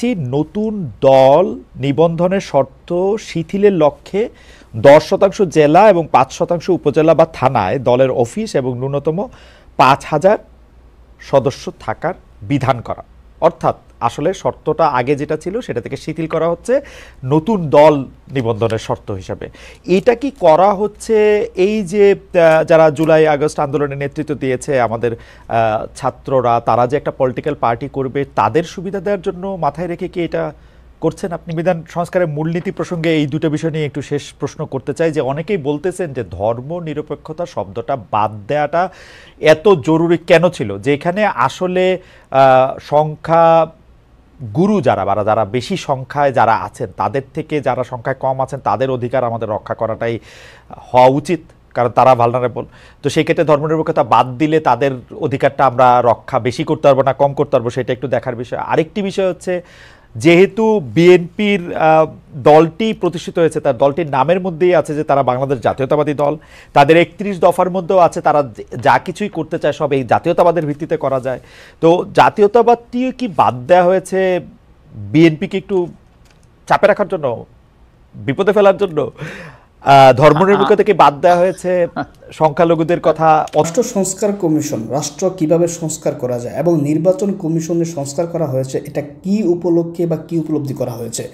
পাচ্ছি নতুন দল নিবন্ধনের শর্ত শিথিলের লক্ষ্যে 10% জেলা এবং 5% উপজেলা বা থানায় দলের অফিস এবং ন্যূনতম 5,000 সদস্য থাকার বিধান করা। অর্থাৎ আসলে শর্তটা আগে যেটা ছিল সেটা থেকে শিথিল করা হচ্ছে নতুন দল নিবন্ধনের শর্ত হিসাবে। এটা কি করা হচ্ছে এই যে যারা জুলাই আগস্ট আন্দোলনের নেতৃত্ব দিয়েছে আমাদের ছাত্ররা, তারা যে একটা পলিটিক্যাল পার্টি করবে তাদের সুবিধা দেওয়ার জন্য মাথায় রেখে কি এটা করছেন আপনি? বিধান সংস্কারের মূলনীতি প্রসঙ্গে এই দুটো বিষয় নিয়ে একটু শেষ প্রশ্ন করতে চাই যে অনেকেই বলতেছেন যে ধর্ম নিরপেক্ষতা শব্দটা বাদ দেওয়াটা এত জরুরি কেন ছিল, যেখানে আসলে সংখ্যা গুরু যারা বেশি সংখ্যায় যারা আছেন তাদের থেকে যারা সংখ্যায় কম আছেন তাদের অধিকার আমাদের রক্ষা করাটাই হওয়া উচিত, কারণ তারা ভালনারেবল। তো সেই ক্ষেত্রে ধর্মনিরপেক্ষতা বাদ দিলে তাদের অধিকারটা আমরা রক্ষা বেশি করতে পারবো না কম করতে পারবো সেটা একটু দেখার বিষয়। আরেকটি বিষয় হচ্ছে যেহেতু বিএনপির দলটি প্রতিষ্ঠিত হয়েছে, তার দলটির নামের মধ্যেই আছে যে তারা বাংলাদেশ জাতীয়তাবাদী দল, তাদের 31 দফার মধ্যেও আছে তারা যা কিছুই করতে চায় সব এই জাতীয়তাবাদের ভিত্তিতে করা যায়। তো জাতীয়তাবাদটি কি বাদ দেওয়া হয়েছে বিএনপিকে একটু চাপে রাখার জন্য, বিপদে ফেলার জন্য? ধর্মনিরপেক্ষতা থেকে বাদ দেওয়া হয়েছে সংখ্যালঘুদের কথা? রাষ্ট্র সংস্কার কমিশন, রাষ্ট্র কিভাবে সংস্কার করা যায় এবং নির্বাচন কমিশনের সংস্কার করা হয়েছে, এটা কি উপলক্ষে বা কি উপলব্ধি করা হয়েছে?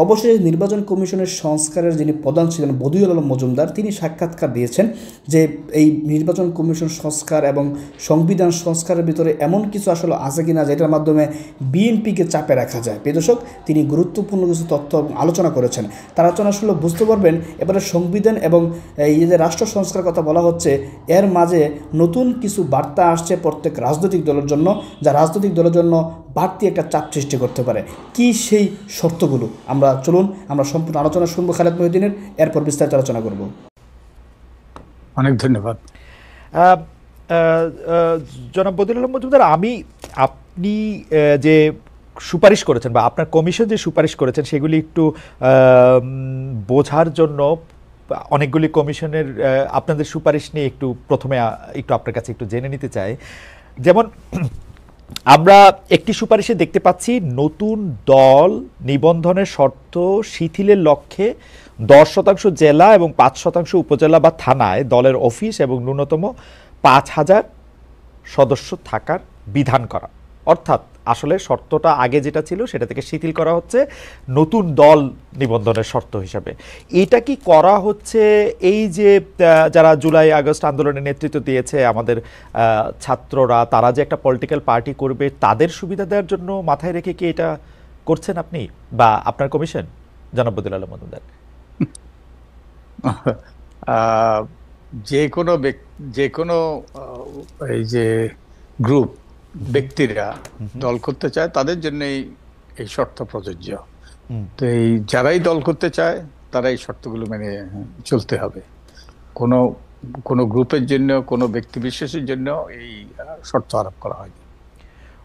অবশ্যই নির্বাচন কমিশনের সংস্কারের যিনি প্রধান ছিলেন বদিউল আলম মজুমদার, তিনি সাক্ষাৎকার দিয়েছেন যে এই নির্বাচন কমিশন সংস্কার এবং সংবিধান সংস্কারের ভিতরে এমন কিছু আসলে আছে কিনা যেটার মাধ্যমে বিএনপিকে চাপে রাখা যায়। প্রিয় দর্শক, তিনি গুরুত্বপূর্ণ কিছু তথ্য আলোচনা করেছেন। তার আলোচনা আসলে বুঝতে পারবেন এবারে সংবিধান এবং এই যে রাষ্ট্র সংস্কার কথা বলা হচ্ছে, এর মাঝে নতুন কিছু বার্তা আসছে প্রত্যেক রাজনৈতিক দলের জন্য, যা রাজনৈতিক দলের জন্য বাড়তি একটা চাপ সৃষ্টি করতে পারে। কি সেই শর্তগুলো চলুন আমরা সম্পূর্ণ আলোচনা শুনবো খালেদ মহিউদ্দিনের, এরপর বিস্তারিত আলোচনা করব। অনেক ধন্যবাদ। জনাব বদিউল আলম মজুমদার, আপনি যে সুপারিশ করেছেন বা আপনার কমিশন যে সুপারিশ করেছেন সেগুলি একটু বোঝার জন্য অনেকগুলি কমিশনের আপনাদের সুপারিশ নিয়ে একটু প্রথমে একটু আপনার কাছে একটু জেনে নিতে চাই। যেমন আমরা একটি সুপারিশে দেখতে পাচ্ছি নতুন দল নিবন্ধনের শর্ত শিথিলের লক্ষ্যে 10% জেলা এবং 5% উপজেলা বা থানায় দলের অফিস এবং ন্যূনতম 5,000 সদস্য থাকার বিধান করা। অর্থাৎ আসলে শর্তটা আগে যেটা ছিল সেটা থেকে শিথিল করা হচ্ছে নতুন দল নিবন্ধনের শর্ত হিসাবে। এটা কি করা হচ্ছে এই যে যারা জুলাই আগস্ট আন্দোলনের নেতৃত্ব দিয়েছে আমাদের ছাত্ররা, তারা যে একটা পলিটিক্যাল পার্টি করবে তাদের সুবিধা দেওয়ার জন্য মাথায় রেখে কি এটা করছেন আপনি বা আপনার কমিশন, জনাব বদিউল আলম মজুমদার? যে কোনো এই যে গ্রুপ ব্যক্তিরা দল করতে চায় তাদের জন্যই এই শর্ত প্রযোজ্য। তো এই যারাই দল করতে চায় তারা এই শর্তগুলো মেনে চলতে হবে। কোনো গ্রুপের জন্য, কোনো ব্যক্তি বিশেষের জন্য এই শর্ত আরোপ করা হয়নি।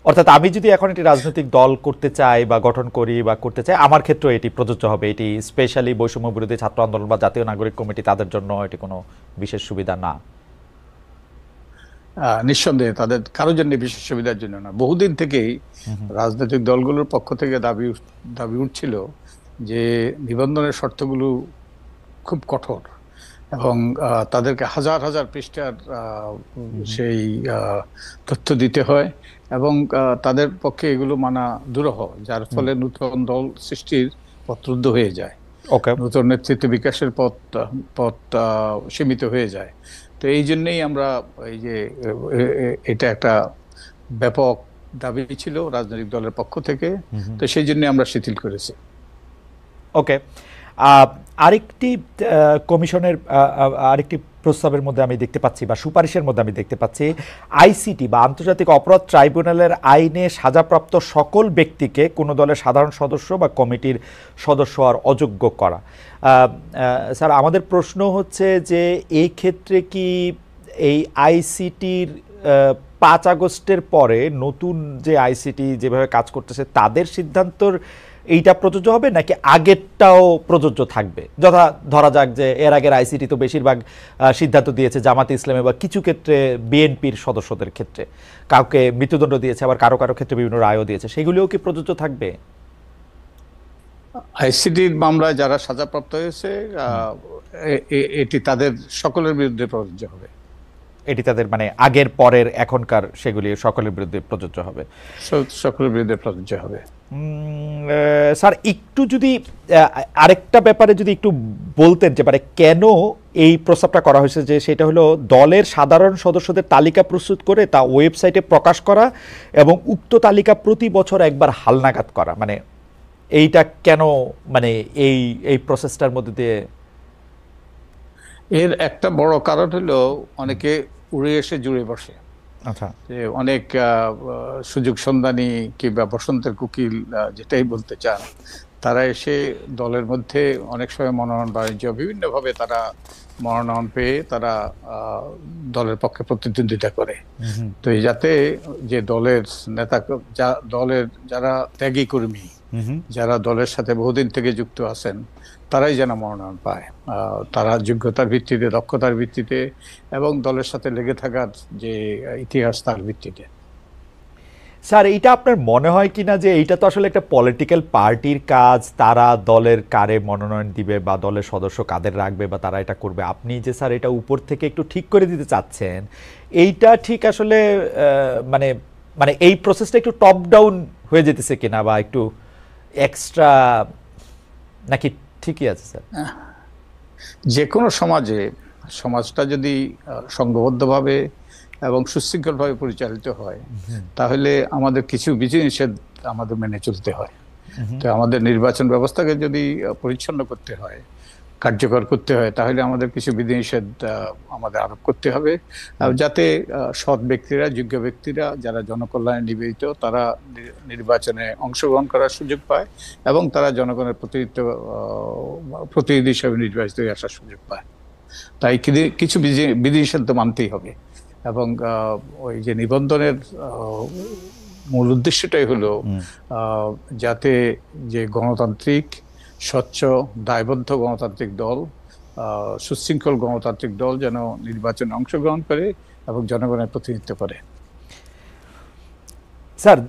অর্থাৎ আমি যদি এখন একটি রাজনৈতিক দল করতে চাই বা গঠন করি বা করতে চাই, আমার ক্ষেত্রে এটি প্রযোজ্য হবে? এটি স্পেশালি বৈষম্য বিরোধী ছাত্র আন্দোলন বা জাতীয় নাগরিক কমিটি তাদের জন্য এটি কোনো বিশেষ সুবিধা না? নিঃসন্দেহে তাদের কারোর জন্য বিশেষ সুবিধার জন্য না। বহুদিন থেকেই রাজনৈতিক দলগুলোর পক্ষ থেকে দাবি উঠছিল যে নিবন্ধনের শর্তগুলো খুব কঠোর এবং তাদেরকে হাজার হাজার পৃষ্ঠার সেই তথ্য দিতে হয় এবং তাদের পক্ষে এগুলো মানা দুরূহ, যার ফলে নতুন দল সৃষ্টির পথ রুদ্ধ হয়ে যায়, নতুন নেতৃত্ব বিকাশের পথ সীমিত হয়ে যায়। তো এই জন্যই আমরা এই যে এটা একটা ব্যাপক দাবি ছিল রাজনৈতিক দলের পক্ষ থেকে, তো সেই জন্য আমরা শিথিল করেছি। ওকে, আরেকটি কমিশনের আরেকটি প্রস্তাবের মধ্যে আমি দেখতে পাচ্ছি বা সুপারিশের মধ্যে আমি দেখতে পাচ্ছি আইসিটি বা আন্তর্জাতিক অপরাধ ট্রাইব্যুনালের আইনে সাজাপ্রাপ্ত সকল ব্যক্তিকে কোনো দলের সাধারণ সদস্য বা কমিটির সদস্য হওয়ার অযোগ্য করা। স্যার, আমাদের প্রশ্ন হচ্ছে যে এই ক্ষেত্রে কি এই আইসিটির 5 আগস্টের পরে নতুন যে আইসিটি যেভাবে কাজ করতেছে তাদের সিদ্ধান্তর এইটা প্রযোজ্য হবে নাকি আগেরটাও প্রযোজ্য থাকবে? ধরা যাক যে এর আগের আইসিটি তো বেশিরভাগ সিদ্ধান্ত দিয়েছে জামাতে ইসলামে বা কিছু ক্ষেত্রে বিএনপির সদস্যদের ক্ষেত্রে, কাউকে মৃত্যুদণ্ড দিয়েছে, আবার কারো কারো ক্ষেত্রে বিভিন্ন রায়ও দিয়েছে, সেগুলিও কি প্রযোজ্য থাকবে? আইসিটির মামলায় যারা সাজাপ্রাপ্ত হয়েছে এটি তাদের সকলের বিরুদ্ধে প্রযোজ্য হবে। এটি তাদের মানে আগের পরের এখনকার সেগুলি সকলের বিরুদ্ধে প্রযোজ্য হবে, সকলের বিরুদ্ধে প্রযোজ্য হবে। স্যার একটু যদি আরেকটা ব্যাপারে যদি একটু বলতেন যে মানে কেন এই প্রস্তাবটা করা হয়েছে, যে সেটা হলো দলের সাধারণ সদস্যদের তালিকা প্রস্তুত করে তা ওয়েবসাইটে প্রকাশ করা এবং উক্ত তালিকা প্রতি বছর একবার হালনাগাদ করা, মানে এইটা কেন, মানে এই এই প্রসেসটার মধ্যে দিয়ে? এর একটা বড় কারণ হলো অনেকে উড়ে এসে জুড়ে বসে। আচ্ছা, যে অনেক সুযোগ সন্ধানী কিংবা বসন্তের কুকিল যেটাই বলতে চান, তারা এসে দলের মধ্যে অনেক সময় মনোনয়ন বাণিজ্য বিভিন্নভাবে তারা মনোনয়ন পেয়ে তারা দলের পক্ষে প্রতিদ্বন্দ্বিতা করে। তো যাতে যে দলের নেতা, দলের যারা ত্যাগী কর্মী, যারা দলের সাথে বহুদিন থেকে যুক্ত আছেন, তারাই যেন মনোনয়ন পায়, তারা যোগ্যতার ভিত্তিতে, দক্ষতার ভিত্তিতে এবং দলের সাথে লেগে থাকার যে ইতিহাস তার ভিত্তিতে। স্যার এইটা আপনার মনে হয় কিনা যে এইটা তো আসলে একটা পলিটিক্যাল পার্টির কাজ, তারা দলের কারে মনোনয়ন দিবে বা দলের সদস্য কাদের রাখবে বা তারা এটা করবে, আপনি যে স্যার এটা উপর থেকে একটু ঠিক করে দিতে চাচ্ছেন, এইটা ঠিক আসলে মানে মানে এই প্রসেসটা একটু টপ ডাউন হয়ে যেতেছে কিনা বা একটু এক্সট্রা, নাকি ঠিকই আছে স্যার? যে কোনো সমাজটা যদি সংঘবদ্ধভাবে এবং সুশৃঙ্খলভাবে পরিচালিত হয়, তাহলে আমাদের কিছু বিধিনিষেধ আমাদের মেনে চলতে হয়। তো আমাদের নির্বাচন ব্যবস্থাকে যদি পরিচ্ছন্ন করতে হয়, কার্যকর করতে হয়, তাহলে আমাদের কিছু বিধিনিষেধ আমাদের আরোপ করতে হবে, যাতে সৎ ব্যক্তিরা, যোগ্য ব্যক্তিরা যারা জনকল্যাণে নিবেদিত, তারা নির্বাচনে অংশগ্রহণ করার সুযোগ পায় এবং তারা জনগণের প্রতিনিধি হিসেবে নির্বাচিত হয়ে আসার সুযোগ পায়। তাই কিছু বিধিনিষেধ তো মানতেই হবে। এবং ওই যে নিবন্ধনের মূল উদ্দেশ্যটাই হলো যাতে যে গণতান্ত্রিক, স্বচ্ছ, দায়বদ্ধ গণতান্ত্রিক দল, সুশৃঙ্খল গণতান্ত্রিক দল যেন নির্বাচনে অংশগ্রহণ করে এবং জনগণের প্রতিনিধিত্ব করে। স্যার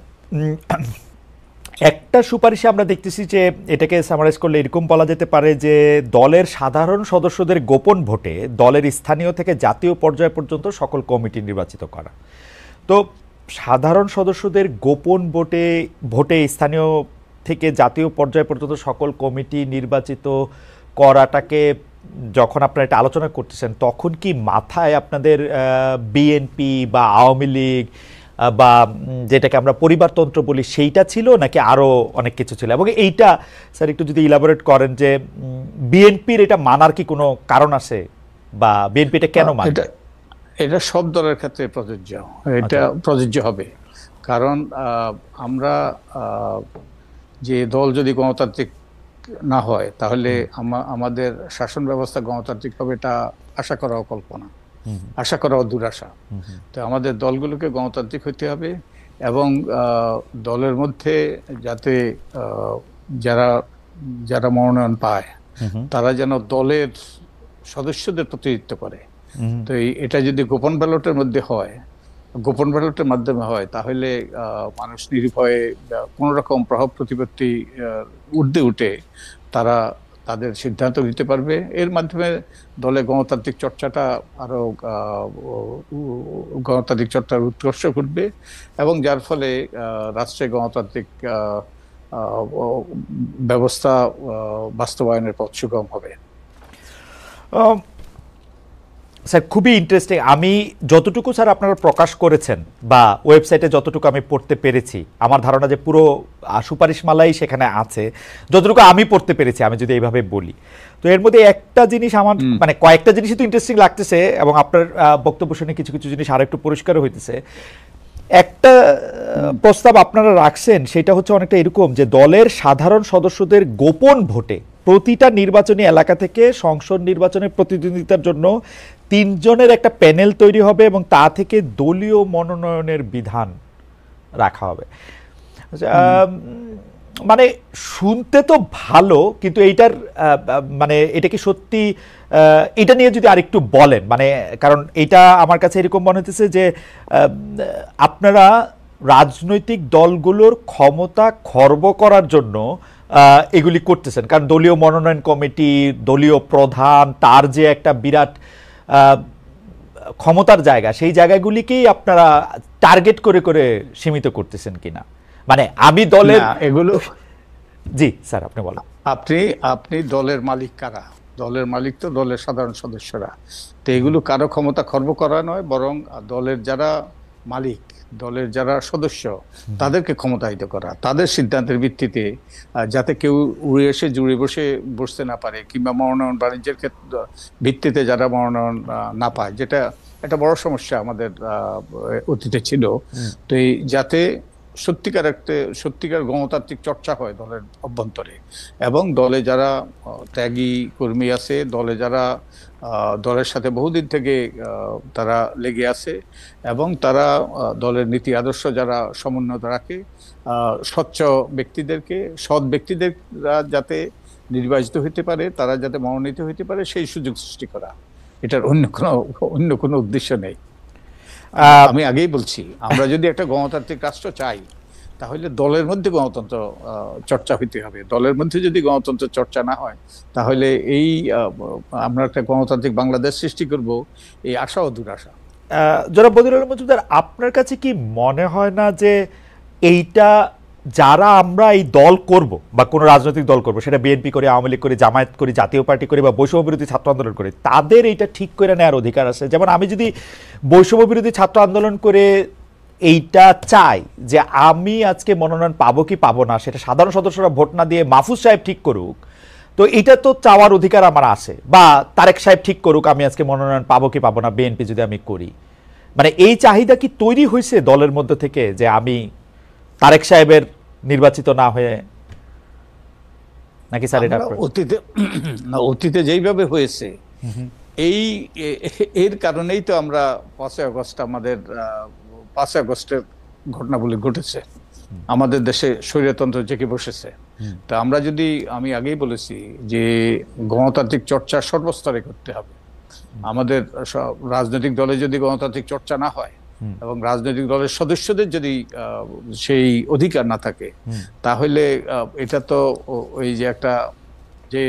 একটা সুপারিশে আমরা দেখতেছি যে এটাকে সামারাইজ করলে এরকম বলা যেতে পারে যে দলের সাধারণ সদস্যদের গোপন ভোটে দলের স্থানীয় থেকে জাতীয় পর্যায় পর্যন্ত সকল কমিটি নির্বাচিত করা। তো সাধারণ সদস্যদের গোপন ভোটে স্থানীয় থেকে জাতীয় পর্যায় পর্যন্ত সকল কমিটি নির্বাচিত করাটাকে যখন আপনারা এটা আলোচনা করতেছেন, তখন কি মাথায় আপনাদের বিএনপি বা আওয়ামী লীগ বা যেটাকে আমরা পরিবারতন্ত্র বলি সেইটা ছিল, নাকি আরো অনেক কিছু ছিল? এবং এইটা স্যার একটু যদি ইলাবোরেট করেন যে বিএনপির এটা মানার কি কোনো কারণ আছে বা বিএনপি এটা কেন মানে? এটা সব দলের ক্ষেত্রে প্রযোজ্য, এটা প্রযোজ্য হবে। কারণ আমরা যে দল যদি গণতান্ত্রিক না হয়, তাহলে আমাদের শাসন ব্যবস্থা গণতান্ত্রিক হবে এটা আশা করাও কল্পনা, আশা করাও দুরাশা। তো আমাদের দলগুলোকে গণতান্ত্রিক হতে হবে এবং দলের মধ্যে যাতে যারা মনোনয়ন পায় তারা যেন দলের সদস্যদের প্রতিনিধিত্ব করে। তো এটা যদি গোপন ব্যালটের মধ্যে হয়, গোপন ব্যালটের মাধ্যমে হয়, তাহলে মানুষ নির্ভয়ে কোনো রকম প্রভাব প্রতিপত্তি ঊর্ধ্বে উঠে তারা তাদের সিদ্ধান্ত নিতে পারবে। এর মাধ্যমে দলে গণতান্ত্রিক চর্চাটা আরো গণতান্ত্রিক চর্চার উৎকর্ষ ঘটবে এবং যার ফলে রাষ্ট্রে গণতান্ত্রিক ব্যবস্থা বাস্তবায়নের পথ সুগম হবে। স্যার খুবই ইন্টারেস্টিং। আমি যতটুকু স্যার আপনারা প্রকাশ করেছেন বা ওয়েবসাইটে যতটুকু আমি পড়তে পেরেছি, আমার ধারণা যে পুরো সুপারিশমালাই সেখানে আছে, যতটুকু আমি পড়তে পেরেছি, আমি যদি এইভাবে বলি। তো এর মধ্যে একটা জিনিস আমার মানে কয়েকটা জিনিসই তো ইন্টারেস্টিং লাগতেছে এবং আপনার বক্তব্য শুনে কিছু কিছু জিনিস আর একটু পরিষ্কারও হইতেছে। একটা প্রস্তাব আপনারা রাখছেন, সেটা হচ্ছে অনেকটা এরকম যে দলের সাধারণ সদস্যদের গোপন ভোটে প্রতিটা নির্বাচনী এলাকা থেকে সংসদ নির্বাচনের প্রতিদ্বন্দ্বিতার জন্য 3 জনের একটা প্যানেল তৈরি হবে এবং তা থেকে দলীয় মনোনয়নের বিধান রাখা হবে। মানে শুনতে তো ভালো, কিন্তু এইটার মানে এটা কি সত্যি, এটা নিয়ে যদি আরেকটু বলেন, মানে কারণ এটা আমার কাছে এরকম মনে হচ্ছে যে আপনারা রাজনৈতিক দলগুলোর ক্ষমতা খর্ব করার জন্য এগুলি করতেছেন? কারণ দলীয় মনোনয়ন কমিটি, দলীয় প্রধান, তার যে একটা বিরাট ক্ষমতার জায়গা, সেই জায়গাগুলিকেই আপনারা টার্গেট করে করে সীমিত করতেছেন কিনা? মানে আমি দলের এগুলো, জি স্যার আপনি বলেন। আপনি দলের মালিক কারা? দলের মালিক তো দলের সাধারণ সদস্যরা। তো এগুলো কারো ক্ষমতা খর্ব করা নয়, বরং দলের যারা মালিক, দলের যারা সদস্য, তাদেরকে ক্ষমতায়িত করা, তাদের সিদ্ধান্তের ভিত্তিতে, যাতে কেউ উড়ে এসে জুড়ে বসতে না পারে, কিংবা মনোনয়ন বাণিজ্যের ভিত্তিতে যারা মনোনয়ন না পায়, যেটা একটা বড় সমস্যা আমাদের অতীতে ছিল। তো এই যাতে সত্যিকার গণতান্ত্রিক চর্চা হয় দলের অভ্যন্তরে, এবং দলে যারা ত্যাগী কর্মী আছে, দলে যারা দলের সাথে বহুদিন থেকে তারা লেগে আছে, এবং তারা দলের নীতি আদর্শ যারা সমুন্নত রাখে, স্বচ্ছ ব্যক্তিদেরকে, সৎ ব্যক্তিদেররা যাতে নির্বাচিত হইতে পারে, তারা যাতে মনোনীত হইতে পারে, সেই সুযোগ সৃষ্টি করা। এটার অন্য কোনো উদ্দেশ্য নেই। আমি আগেই বলছি, আমরা যদি একটা গণতান্ত্রিক রাষ্ট্র চাই, তাহলে দলের মধ্যে গণতন্ত্র চর্চা হইতে হবে। দলের মধ্যে যদি গণতন্ত্র চর্চা না হয়, তাহলে এই আমরা একটা গণতান্ত্রিক বাংলাদেশ সৃষ্টি করব, এই আশা ও দুরাশা। জনাব বদিউল আলম মজুমদার, আপনার কাছে কি মনে হয় না যে এইটা যারা আমরা এই দল করব বা কোনো রাজনৈতিক দল করব, সেটা বিএনপি করে, আওয়ামী লীগ করে, জামায়াত করি, জাতীয় পার্টি করে বা বৈষম্য বিরোধী ছাত্র আন্দোলন করে, তাদের এইটা ঠিক করে নেওয়ার অধিকার আছে? যেমন আমি যদি বৈষম্য বিরোধী ছাত্র আন্দোলন করে এইটা চাই যে আমি আজকে মনোনয়ন পাবো কি পাবো না, সেটা সাধারণ সদস্যরা ভোট না দিয়ে মাহফুজ সাহেব ঠিক করুক, তো এটা তো চাওয়ার অধিকার আমার আছে। বা তারেক সাহেব ঠিক করুক আমি আজকে মনোনয়ন পাবো কি পাবো না, বিএনপি যদি আমি করি। মানে এই চাহিদা কি তৈরি হয়েছে দলের মধ্যে থেকে যে আমি তারেক সাহেবের নির্বাচিত না হয়ে, নাকি স্যার এটা অতীতে যেইভাবে হয়েছে, এর কারণেই তো আমরা 5ই আগস্ট, আমাদের 5ই আগস্টের ঘটনাগুলি ঘটেছে, আমাদের দেশে স্বৈরতন্ত্র জেগে বসেছে। তা আমরা যদি, আমি আগেই বলেছি যে গণতান্ত্রিক চর্চা সর্বস্তরে করতে হবে। আমাদের রাজনৈতিক দলে যদি গণতান্ত্রিক চর্চা না হয়, এবং রাজনৈতিক দলের সদস্যদের যদি সেই অধিকার না থাকে, তাহলে এটা তো ওই যে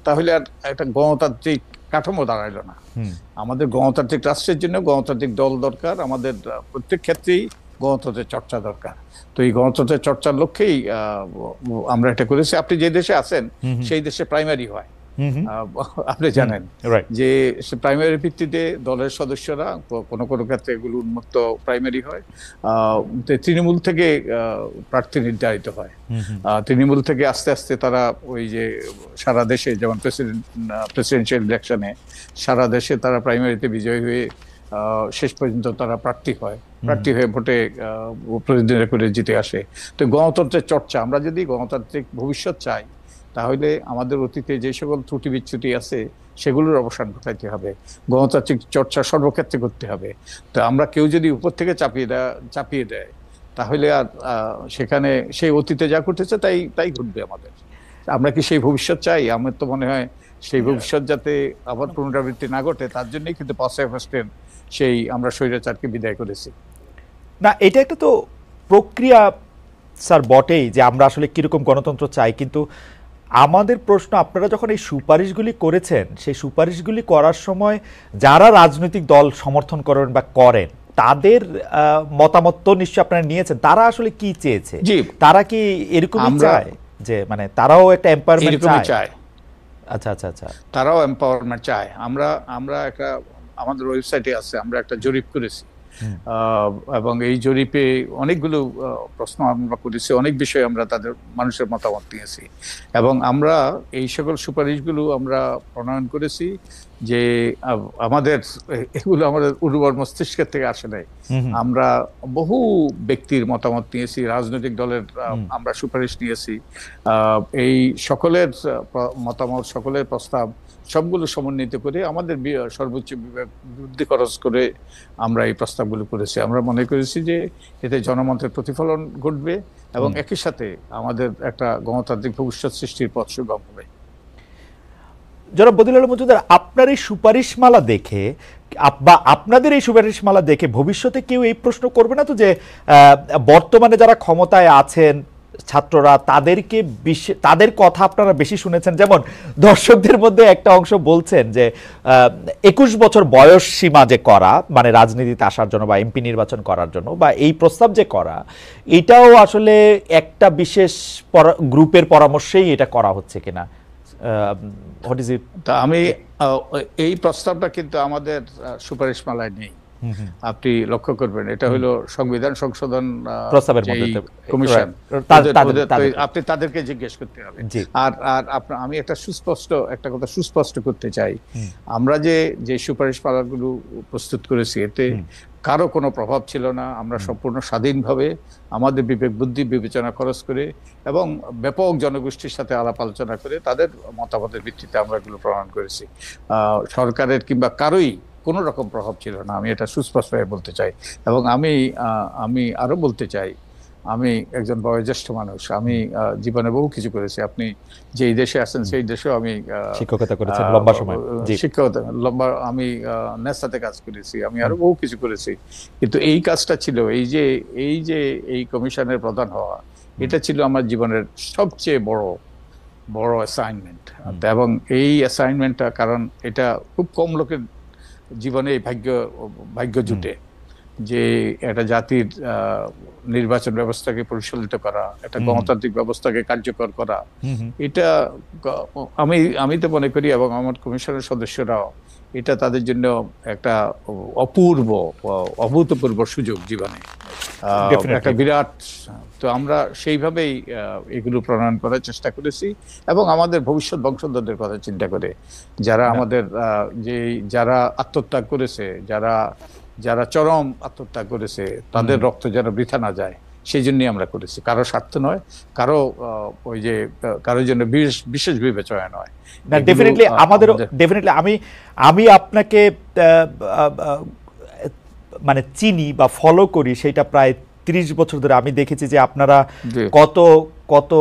তাহলে আর একটা গণতান্ত্রিক কাঠামো দাঁড়াইলো না। আমাদের গণতান্ত্রিক রাষ্ট্রের জন্য গণতান্ত্রিক দল দরকার, আমাদের প্রত্যেক ক্ষেত্রেই গণতন্ত্রের চর্চা দরকার। তো এই গণতন্ত্রের চর্চার লক্ষ্যেই আমরা এটা করেছি। আপনি যে দেশে আছেন সেই দেশে প্রাইমারি হয়, আপনি জানেন যে প্রাইমারি ভিত্তিতে দলের সদস্যরা, কোনো কোনো ক্ষেত্রে এগুলো উন্মুক্ত প্রাইমারি হয়, তৃণমূল থেকে প্রার্থী নির্ধারিত হয়। তৃণমূল থেকে আস্তে আস্তে তারা ওই যে সারা দেশে, যেমন প্রেসিডেন্সিয়াল ইলেকশনে সারা দেশে তারা প্রাইমারিতে বিজয়ী হয়ে শেষ পর্যন্ত তারা প্রার্থী হয়ে ভোটে প্রতিদ্বন্দ্বিতা করে জিতে আসে। তো গণতন্ত্রের চর্চা, আমরা যদি গণতান্ত্রিক ভবিষ্যৎ চাই, তাহলে আমাদের অতীতে যে সকল ত্রুটি বিচ্যুতি আছে সেগুলোর অবসান ঘটাইতে হবে, গণতান্ত্রিক চর্চা সর্বক্ষেত্রে করতে হবে। তো আমরা কেউ যদি উপর থেকে চাপিয়ে দেয়, তাহলে আর সেখানে সেই অতীতে যা ঘটেছে তাই ঘটবে আমাদের। আমরা কি সেই ভবিষ্যৎ চাই? আমার তো মনে হয় সেই ভবিষ্যৎ যাতে আবার পুনরাবৃত্তি না ঘটে, তার জন্যই কিন্তু 5ই আগস্টের সেই আমরা স্বৈরাচারকে বিদায় করেছি। না, এটা একটা তো প্রক্রিয়া স্যার বটেই যে আমরা আসলে কিরকম গণতন্ত্র চাই, কিন্তু আমাদের প্রশ্ন, আপনারা যখন এই সুপারিশগুলি করেছেন, সেই সুপারিশগুলি করার সময় যারা রাজনৈতিক দল সমর্থন করেন বা করেন, তাদের মতামত তো নিশ্চয়ই আপনারা নিয়েছেন। তারা আসলে কি চেয়েছে? তারা কি এরকমই চায় যে মানে তারাও একটা এম্পাওয়ারমেন্ট চায়? আচ্ছা আচ্ছা আচ্ছা, তারাও এম্পাওয়ারমেন্ট চায়। আমরা একটা, আমাদের ওয়েবসাইটে আছে, আমরা একটা জরিপ করেছি, এবং এই জরিপে অনেকগুলো প্রশ্ন আমরা করেছি, অনেক বিষয়ে আমরা তাদের মানুষের মতামত নিয়েছি, এবং আমরা এই সকল সুপারিশগুলো আমরা প্রণয়ন করেছি। যে এগুলো আমাদের উর্বর মস্তিষ্কের থেকে আসে নাই, আমরা বহু ব্যক্তির মতামত নিয়েছি, রাজনৈতিক দলের আমরা সুপারিশ নিয়েছি। এই সকলের মতামত, সকলের প্রস্তাব সবগুলো সমন্বিত করে আমাদের সর্বোচ্চ বিভাগ বুদ্ধি খরচ করে আমরা এই প্রস্তাবগুলো করেছি। আমরা মনে করেছি যে এতে জনমতের প্রতিফলন ঘটবে, এবং একই সাথে আমাদের একটা গণতান্ত্রিক ভবিষ্যৎ সৃষ্টির পথ সুগম হবে। জনাব বদিউল আলম মজুমদার, আপনার এই সুপারিশমালা দেখে বা আপনাদের এই সুপারিশমালা দেখে ভবিষ্যতে কেউ এই প্রশ্ন করবে না তো যে বর্তমানে যারা ক্ষমতায় আছেন ছাত্ররা তাদের কথা আপনারা বেশি শুনেছেন? যেমন দর্শকদের মধ্যে একটা অংশ বলছেন যে 21 বছর বয়স সীমা যে করা, মানে রাজনীতিতে আসার জন্য বা এমপি নির্বাচন করার জন্য, বা এই প্রস্তাব যে করা, এটাও আসলে একটা বিশেষ গ্রুপের পরামর্শেই এটা করা হচ্ছে কিনা? What is it? তা আমি এই প্রস্তাবটা কিন্তু আমাদের সুপারিশমালায় নেই। আপনি লক্ষ্য করবেন, এটা হলো সংবিধান সংশোধন প্রস্তাবের মধ্যে কমিশন, আপনি তাদেরকে জিজ্ঞেস করতে হবে। আর আমি একটা কথা সুস্পষ্ট করতে চাই, আমরা যে সুপারিশমালাগুলো প্রস্তুত করেছি এতে কারো কোনো প্রভাব ছিল না। আমরা সম্পূর্ণ স্বাধীনভাবে আমাদের বিবেক বুদ্ধি বিবেচনা খরচ করে এবং ব্যাপক জনগোষ্ঠীর সাথে আলাপ আলোচনা করে তাদের মতামতের ভিত্তিতে আমরা এগুলো প্রণয়ন করেছি। সরকারের কিংবা কারোই কোনো রকম প্রভাব ছিল না, আমি এটা সুস্পষ্টভাবে বলতে চাই। এবং আমি আরো বলতে চাই, আমি একজন বয়োজ্যেষ্ঠ মানুষ, আমি জীবনে বহু কিছু করেছি। আপনি যেই দেশে আছেন সেই দেশেও আমি শিক্ষকতা করেছি লম্বা সময়। আমি নেসাতে কাজ করেছি, আমি আরো বহু কিছু করেছি। কিন্তু এই কাজটা ছিল, এই কমিশনের প্রধান হওয়া, এটা ছিল আমার জীবনের সবচেয়ে বড় অ্যাসাইনমেন্ট। এবং এই অ্যাসাইনমেন্টটা, কারণ এটা খুব কম লোকের জীবনে ভাগ্য জুটে যে একটা জাতির নির্বাচন ব্যবস্থাকে পরিচালিত করা, একটা গণতান্ত্রিক ব্যবস্থাকে কার্যকর করা, এটা আমি তো মনে করি, এবং আমার কমিশনের সদস্যরাও, এটা তাদের জন্য একটা অভূতপূর্ব সুযোগ জীবনে, একটা বিরাট। তো আমরা সেইভাবেই এগুলো প্রণয়ন করার চেষ্টা করেছি এবং আমাদের ভবিষ্যৎ বংশধরদের কথা চিন্তা করে, যারা আমাদের যারা আত্মত্যাগ করেছে, যারা চরম আত্মত্যাগ করেছে, তাদের রক্ত যেন বৃথা না যায়, সেই জন্যই আমরা করেছি। কারো স্বার্থ নয়, কারো জন্য বিশেষ বিবেচনা নয়। ডেফিনেটলি আমি আপনাকে মানে চিনি বা ফলো করি, সেটা প্রায় 30 বছর ধরে। আমি দেখেছি যে আপনারা কত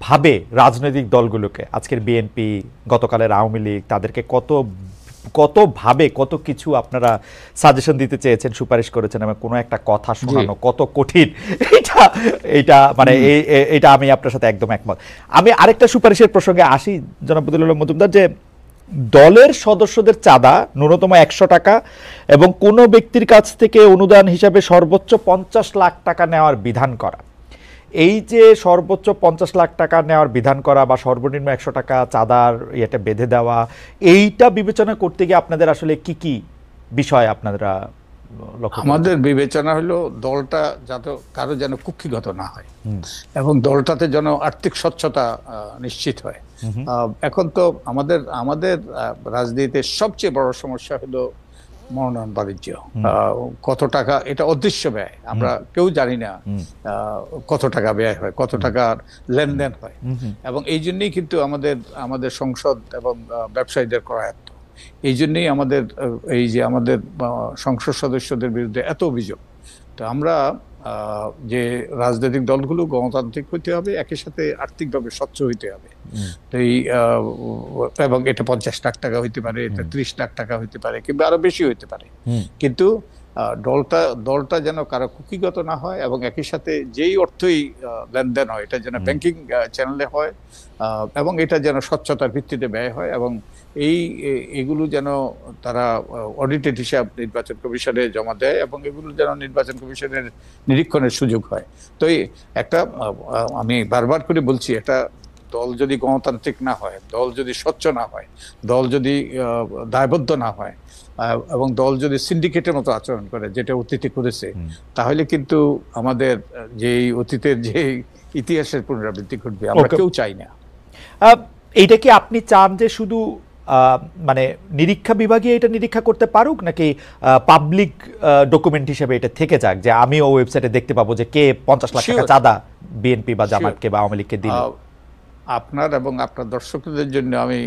ভাবে রাজনৈতিক দলগুলোকে, আজকের বিএনপি, গতকালের আওয়ামী লীগ, তাদেরকে কত ভাবে কত কিছু আপনারা সাজেশন দিতে চেয়েছেন, সুপারিশ করেছেন, এবং কোনো একটা কথা শোনানো কত কঠিন, এটা মানে এটা আমি আপনার সাথে একদম একমত। আমি আরেকটা সুপারিশের প্রসঙ্গে আসি, জনাব বদিউল আলম মজুমদার, যে দলের সদস্যদের চাঁদা ন্যূনতম 100 টাকা এবং কোনো ব্যক্তির কাছ থেকে অনুদান হিসাবে সর্বোচ্চ 50 লাখ টাকা নেওয়ার বিধান করা। এই যে সর্বোচ্চ 50 লাখ টাকা নেওয়ার বিধান করা বা সর্বনিম্ন 100 টাকা চাঁদার এটা বেঁধে দেওয়া, এইটা বিবেচনা করতে গিয়ে আপনাদের আসলে কি কি বিষয় আপনারা লক্ষ্য? আমাদের বিবেচনা হলো দলটা যাতে কারো যেন কুক্ষিগত না হয় এবং দলটাতে যেন আর্থিক স্বচ্ছতা নিশ্চিত হয়। এখন তো আমাদের রাজনীতিতে সবচেয়ে বড় সমস্যা হলো মনোনয়ন বাণিজ্য। কত টাকা, এটা অদৃশ্য ব্যয়, আমরা কেউ জানি না কত টাকা ব্যয় হয়, কত টাকার লেনদেন হয়। এবং এই জন্যই কিন্তু আমাদের সংসদ এবং ব্যবসায়ীদের করায়ত্ত। এই জন্যই আমাদের সংসদ সদস্যদের বিরুদ্ধে এত অভিযোগ। তো আমরা যে রাজনৈতিক দলগুলো গণতান্ত্রিক হইতে হবে, একই সাথে আর্থিকভাবে স্বচ্ছ হইতে হবে। এবং এটা 50 লাখ টাকা হইতে পারে, এটা 30 লাখ টাকা হইতে পারে, কিংবা আরো বেশি হইতে পারে। কিন্তু দলটা যেন কারো কুক্ষিগত না হয় এবং একই সাথে যেই অর্থই লেনদেন হয় এটা যেন ব্যাংকিং চ্যানেলে হয় এবং এটা যেন স্বচ্ছতার ভিত্তিতে ব্যয় হয় এবং এগুলো যেন তারা অডিটেড হিসাব নির্বাচন কমিশনে জমা দেয় এবং এগুলো যেন নির্বাচন কমিশনের নিরীক্ষণের সুযোগ হয়। তো আমি বারবার করে বলছি, একটা দল যদি গণতান্ত্রিক না হয়, দল যদি স্বচ্ছ না হয়, দল যদি দায়বদ্ধ না হয় এবং দল যদি সিন্ডিকেটের মতো আচরণ করে, যেটা অতীতে করেছে, তাহলে কিন্তু আমাদের অতীতের যে ইতিহাসের পুনরাবৃত্তি ঘটবে, আমরা কেউ চাই না। এইটা কি আপনি চান যে শুধু মানে নিরীক্ষা বিভাগে এটা নিরীক্ষা করতে পারুক, নাকি পাবলিক ডকুমেন্ট হিসেবে এটা থেকে যাক, যে আমিও ওয়েবসাইটে দেখতে পাবো যে কে 50 লাখ টাকা চাঁদা বিএনপি বা জামাতকে বা আওয়ামী লীগকে দিল? আপনার এবং আপনার দর্শকদের জন্য আমি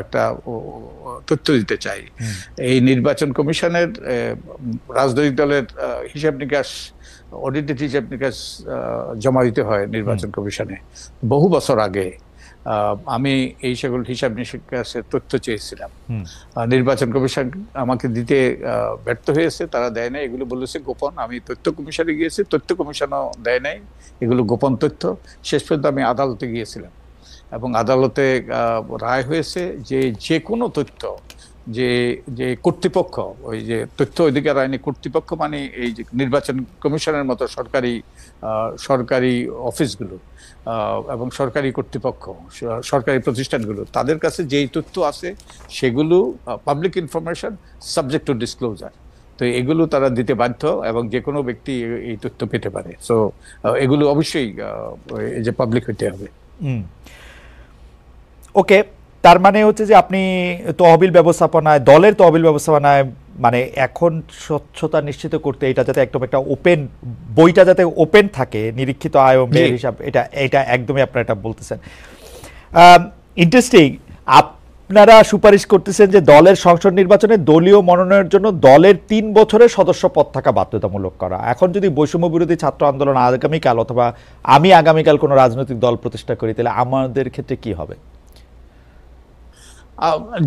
একটা তথ্য দিতে চাই। এই নির্বাচন কমিশনের রাজনৈতিক দলের হিসাব নিকাশ, অডিটেড হিসাব নিকাশ জমা দিতে হয় নির্বাচন কমিশনে বহু বছর আগে। আমি এই সকল হিসাব নিকাশের তথ্য চেয়েছিলাম। নির্বাচন কমিশন আমাকে দিতে ব্যর্থ হয়েছে, তারা দেয় নাই, এগুলো বলেছে গোপন। আমি তথ্য কমিশনে গিয়েছি, তথ্য কমিশনও দেয় নাই, এগুলো গোপন তথ্য। শেষ পর্যন্ত আমি আদালতে গিয়েছিলাম এবং আদালতে রায় হয়েছে যে যে কোনো তথ্য যে যে কর্তৃপক্ষ, ওই যে তথ্য অধিকার আইনি কর্তৃপক্ষ মানে এই যে নির্বাচন কমিশনের মতো সরকারি অফিসগুলো এবং সরকারি কর্তৃপক্ষ, সরকারি প্রতিষ্ঠানগুলো, তাদের কাছে যেই তথ্য আছে সেগুলো public information subject to disclosure. তো এগুলো তারা দিতে বাধ্য এবং যে কোনো ব্যক্তি এই তথ্য পেতে পারে। সো এগুলো অবশ্যই যে পাবলিক হইতে হবে। ওকে, তার মানে হচ্ছে যে আপনি তহবিল ব্যবস্থাপনায়, দলের তহবিল ব্যবস্থাপনায় মানে এখন স্বচ্ছতা নিশ্চিত করতে এটা যাতে একদম একটা ওপেন, বইটা যাতে ওপেন থাকে, নিরীক্ষিত আয় ও ব্যয়ের হিসাব, এটা একদমই আপনারা এটা বলতেছেন। ইন্টারেস্টিং, আপনারা সুপারিশ করতেছেন যে দলের সংসদ নির্বাচনে দলীয় মনোনয়নের জন্য দলের 3 বছরের সদস্য পদ থাকা বাধ্যতামূলক করা। এখন যদি বৈষম্য বিরোধী ছাত্র আন্দোলন আগামীকাল অথবা আমি আগামীকাল কোনো রাজনৈতিক দল প্রতিষ্ঠা করি, তাহলে আমাদের ক্ষেত্রে কি হবে?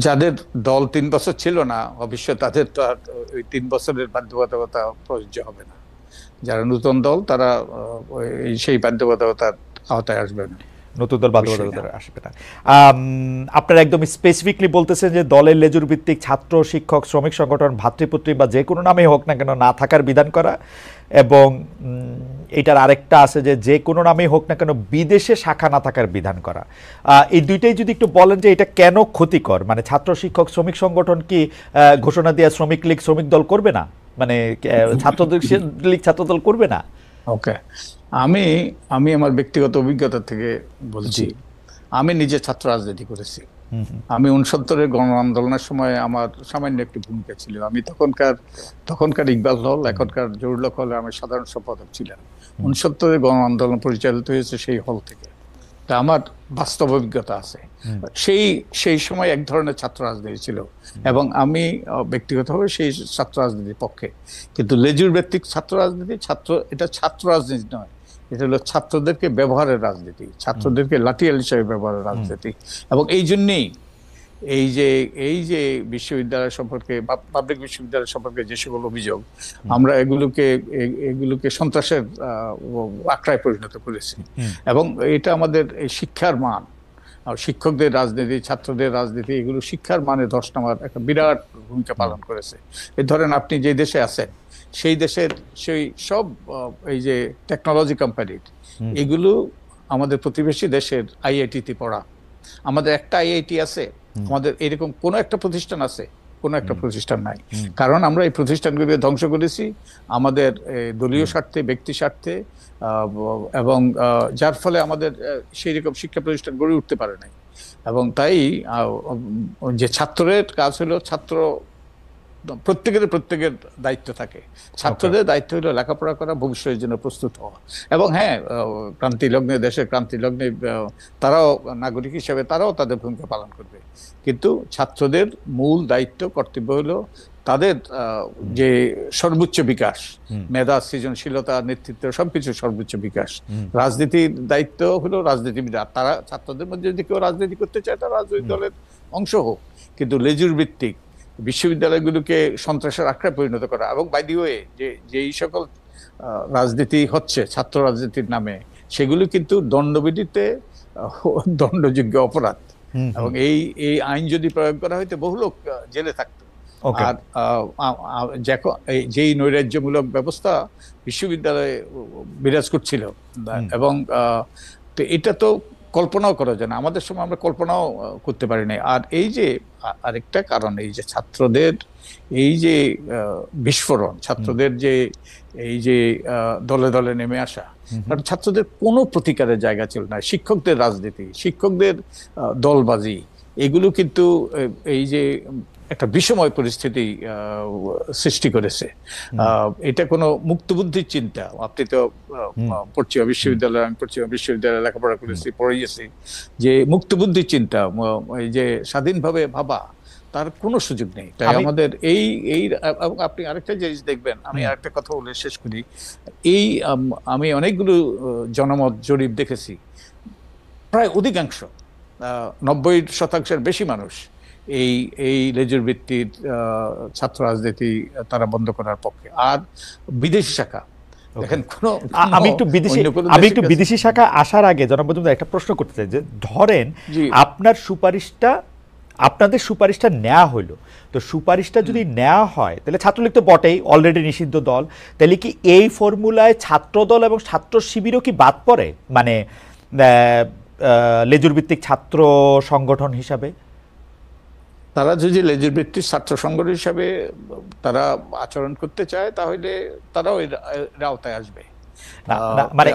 যাদের দল 3 বছর ছিল না, অবশ্যই তাদের তো আর ওই 3 বছরের বাধ্যবাধকতা প্রযোজ্য হবে না। যারা নতুন দল তারা সেই বাধ্যবাধকতার আওতায় আসবে না, নতুন দল বাধ্যবাধকতা আসবে না। আপনারা একদম স্পেসিফিকলি বলতেছেন যে দলের লেজুর ভিত্তিক ছাত্র, শিক্ষক, শ্রমিক সংগঠন, ভাতৃপুত্রী বা যে কোনো নামেই হোক না কেন না থাকার বিধান করা, এবং এটার আরেকটা আছে যে যে কোনো নামেই হোক না কেন বিদেশে শাখা না থাকার বিধান করা। এই দুইটাই যদি একটু বলেন যে এটা কেন ক্ষতিকর, মানে ছাত্র, শিক্ষক, শ্রমিক সংগঠন কি ঘোষণা দিয়ে শ্রমিক লীগ শ্রমিক দল করবে না, মানে ছাত্র লীগ ছাত্র দল করবে না? ওকে, আমি আমার ব্যক্তিগত অভিজ্ঞতা থেকে বলছি। আমি নিজে ছাত্র রাজনীতি করেছি। আমি 69-এর গণ আন্দোলনের সময় আমার সামান্য একটি ভূমিকা ছিল। আমি তখনকার ইকবাল হল, এখনকার জহুরুল হলে আমি সাধারণ সম্পাদক ছিলাম। 69-এর গণ আন্দোলন পরিচালিত হয়েছে সেই হল থেকে। তা আমার বাস্তব অভিজ্ঞতা আছে। সেই সময় এক ধরনের ছাত্র রাজনীতি ছিল এবং আমি ব্যক্তিগতভাবে সেই ছাত্র রাজনীতির পক্ষে। কিন্তু লেজুর ভিত্তিক ছাত্র রাজনীতি, এটা ছাত্র রাজনীতি নয়, এটা হলো ছাত্রদেরকে ব্যবহারের রাজনীতি, ছাত্রদেরকে লাঠিয়াল হিসেবে ব্যবহারের রাজনীতি। এবং এই জন্যেই এই যে বিশ্ববিদ্যালয় সম্পর্কে বা পাবলিক বিশ্ববিদ্যালয় সম্পর্কে যে সকল অভিযোগ, আমরা এগুলোকে সন্ত্রাসের আখড়ায় পরিণত করেছি। এবং এটা আমাদের এই শিক্ষার মান, শিক্ষকদের রাজনীতি, ছাত্রদের রাজনীতি, এগুলো শিক্ষার মানে ধস নামার একটা বিরাট ভূমিকা পালন করেছে। এই ধরেন আপনি যে দেশে আছেন সেই দেশের সেই সব এই যে টেকনোলজি কোম্পানি, এগুলো আমাদের প্রতিবেশী দেশের আইআইটিতে পড়া। আমাদের একটা আইআইটি আছে, আমাদের এরকম কোনো একটা প্রতিষ্ঠান আছে? কোনো একটা প্রতিষ্ঠান নাই। কারণ আমরা এই প্রতিষ্ঠানগুলো ধ্বংস করেছি আমাদের দলীয় স্বার্থে, ব্যক্তি স্বার্থে, এবং যার ফলে আমাদের সেই রকম শিক্ষা প্রতিষ্ঠান গড়ে উঠতে পারে নাই। এবং তাই যে ছাত্রের কাজ হলো, প্রত্যেকের দায়িত্ব থাকে। ছাত্রদের দায়িত্ব হলো লেখাপড়া করা, ভবিষ্যতের জন্য প্রস্তুত হওয়া। এবং হ্যাঁ, দেশের ক্রান্তি লগ্নে তারাও নাগরিক হিসেবে তারাও তাদের ভূমিকা পালন করবে। কিন্তু ছাত্রদের মূল দায়িত্ব, কর্তব্য হলো তাদের যে সর্বোচ্চ বিকাশ, মেধা, সৃজনশীলতা, নেতৃত্ব, সবকিছু সর্বোচ্চ বিকাশ। রাজনীতির দায়িত্ব হলো রাজনীতিবিদ, তারা ছাত্রদের মধ্যে যদি কেউ রাজনীতি করতে চায় তারা রাজনৈতিক দলের অংশ হোক, কিন্তু লেজুর ভিত্তিক বিশ্ববিদ্যালয়গুলোকে সন্ত্রাসের আখড়ায় পরিণত করা। এবং বাই দি ওয়ে যেই সকল রাজনীতি হচ্ছে ছাত্র রাজনীতির নামে, সেগুলো কিন্তু দণ্ডবিধিতে দণ্ডযোগ্য অপরাধ। এবং এই আইন যদি প্রয়োগ করা হইতো বহু লোক জেলে থাকতো। আর যেই নৈরাজ্যমূলক ব্যবস্থা বিশ্ববিদ্যালয়ে বিরাজ করছিল, এবং এটা তো কল্পনাও করা যায় না, আমাদের সময় আমরা কল্পনাও করতে পারি নাই। আর এই যে আরেকটা কারণ, এই যে ছাত্রদের এই যে বিস্ফোরণ, ছাত্রদের যে এই যে দলে দলে নেমে আসা, কারণ ছাত্রদের কোনো প্রতিকারের জায়গা ছিল না। শিক্ষকদের রাজনীতি, শিক্ষকদের দলবাজি, এগুলো কিন্তু এই যে একটা বিষময় পরিস্থিতি সৃষ্টি করেছে। এটা কোনো মুক্তবুদ্ধির চিন্তা, আপনি তো পশ্চিমা বিশ্ববিদ্যালয়ে, আমি পশ্চিমা বিশ্ববিদ্যালয়ে লেখাপড়া করেছি, পড়িয়েছি, যে মুক্তবুদ্ধির চিন্তা, এই যে স্বাধীনভাবে ভাবা, তার কোনো সুযোগ নেই। তাই আমাদের এই আপনি আরেকটা জিনিস দেখবেন, আমি আরেকটা কথা বলে শেষ করি। আমি অনেকগুলো জনমত জরিপ দেখেছি, প্রায় অধিকাংশ 90% বেশি মানুষ এই এই লেজুর ভিত্তির ছাত্র রাজনীতি তারা বন্ধ করার পক্ষে। আর বিদেশি শাখা দেখেন, আমি একটু বিদেশি শাখা আসার আগে জনাব মজুমদার একটা প্রশ্ন করতে চাই যে ধরেন আপনাদের সুপারিশটা নেওয়া হইলো, তো সুপারিশটা যদি নেওয়া হয় তাহলে ছাত্রলীগ তো বটেই, অলরেডি নিষিদ্ধ দল, তাহলে কি এই ফর্মুলায় ছাত্রদল এবং ছাত্র শিবিরও কি বাদ পড়ে, মানে লেজুর ভিত্তিক ছাত্র সংগঠন হিসাবে? তারা যদি লেজুর ভিত্তিক ছাত্র সংগঠন হিসাবে তারা আচরণ করতে চায় তাহলে তারাও এর আওতায় আসবে। মানে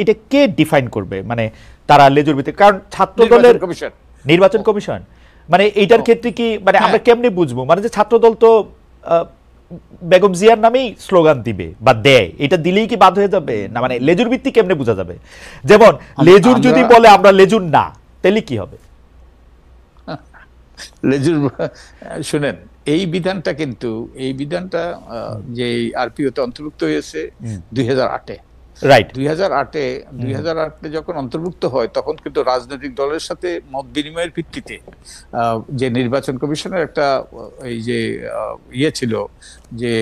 এটা কে ডিফাইন করবে, মানে তারা লেজুর ভিত্তিক? কারণ ছাত্র দলের নির্বাচন কমিশন, মানে এইটার ক্ষেত্রে কি মানে আমরা কেমনে বুঝবো, মানে যে ছাত্র দল তো বেগম জিয়ার নামেই স্লোগান দিবে বা দেয়, এটা দিলেই কি বাদ হয়ে যাবে না? মানে লেজুর ভিত্তিক কেমনে বোঝা যাবে? যেমন লেজুর যদি বলে আমরা লেজুর না, তাহলে কি হবে? লেজুর শুনেন, এই বিধানটা কিন্তু যে আরপিওতে অন্তর্ভুক্ত হয়েছে 2008-এ, রাইট? 2008-এ যখন অন্তর্ভুক্ত হয় তখন কিন্তু রাজনৈতিক দলের সাথে মত বিনিময়ের ভিত্তিতে যে নির্বাচন কমিশনের একটা এই যে ছিল যে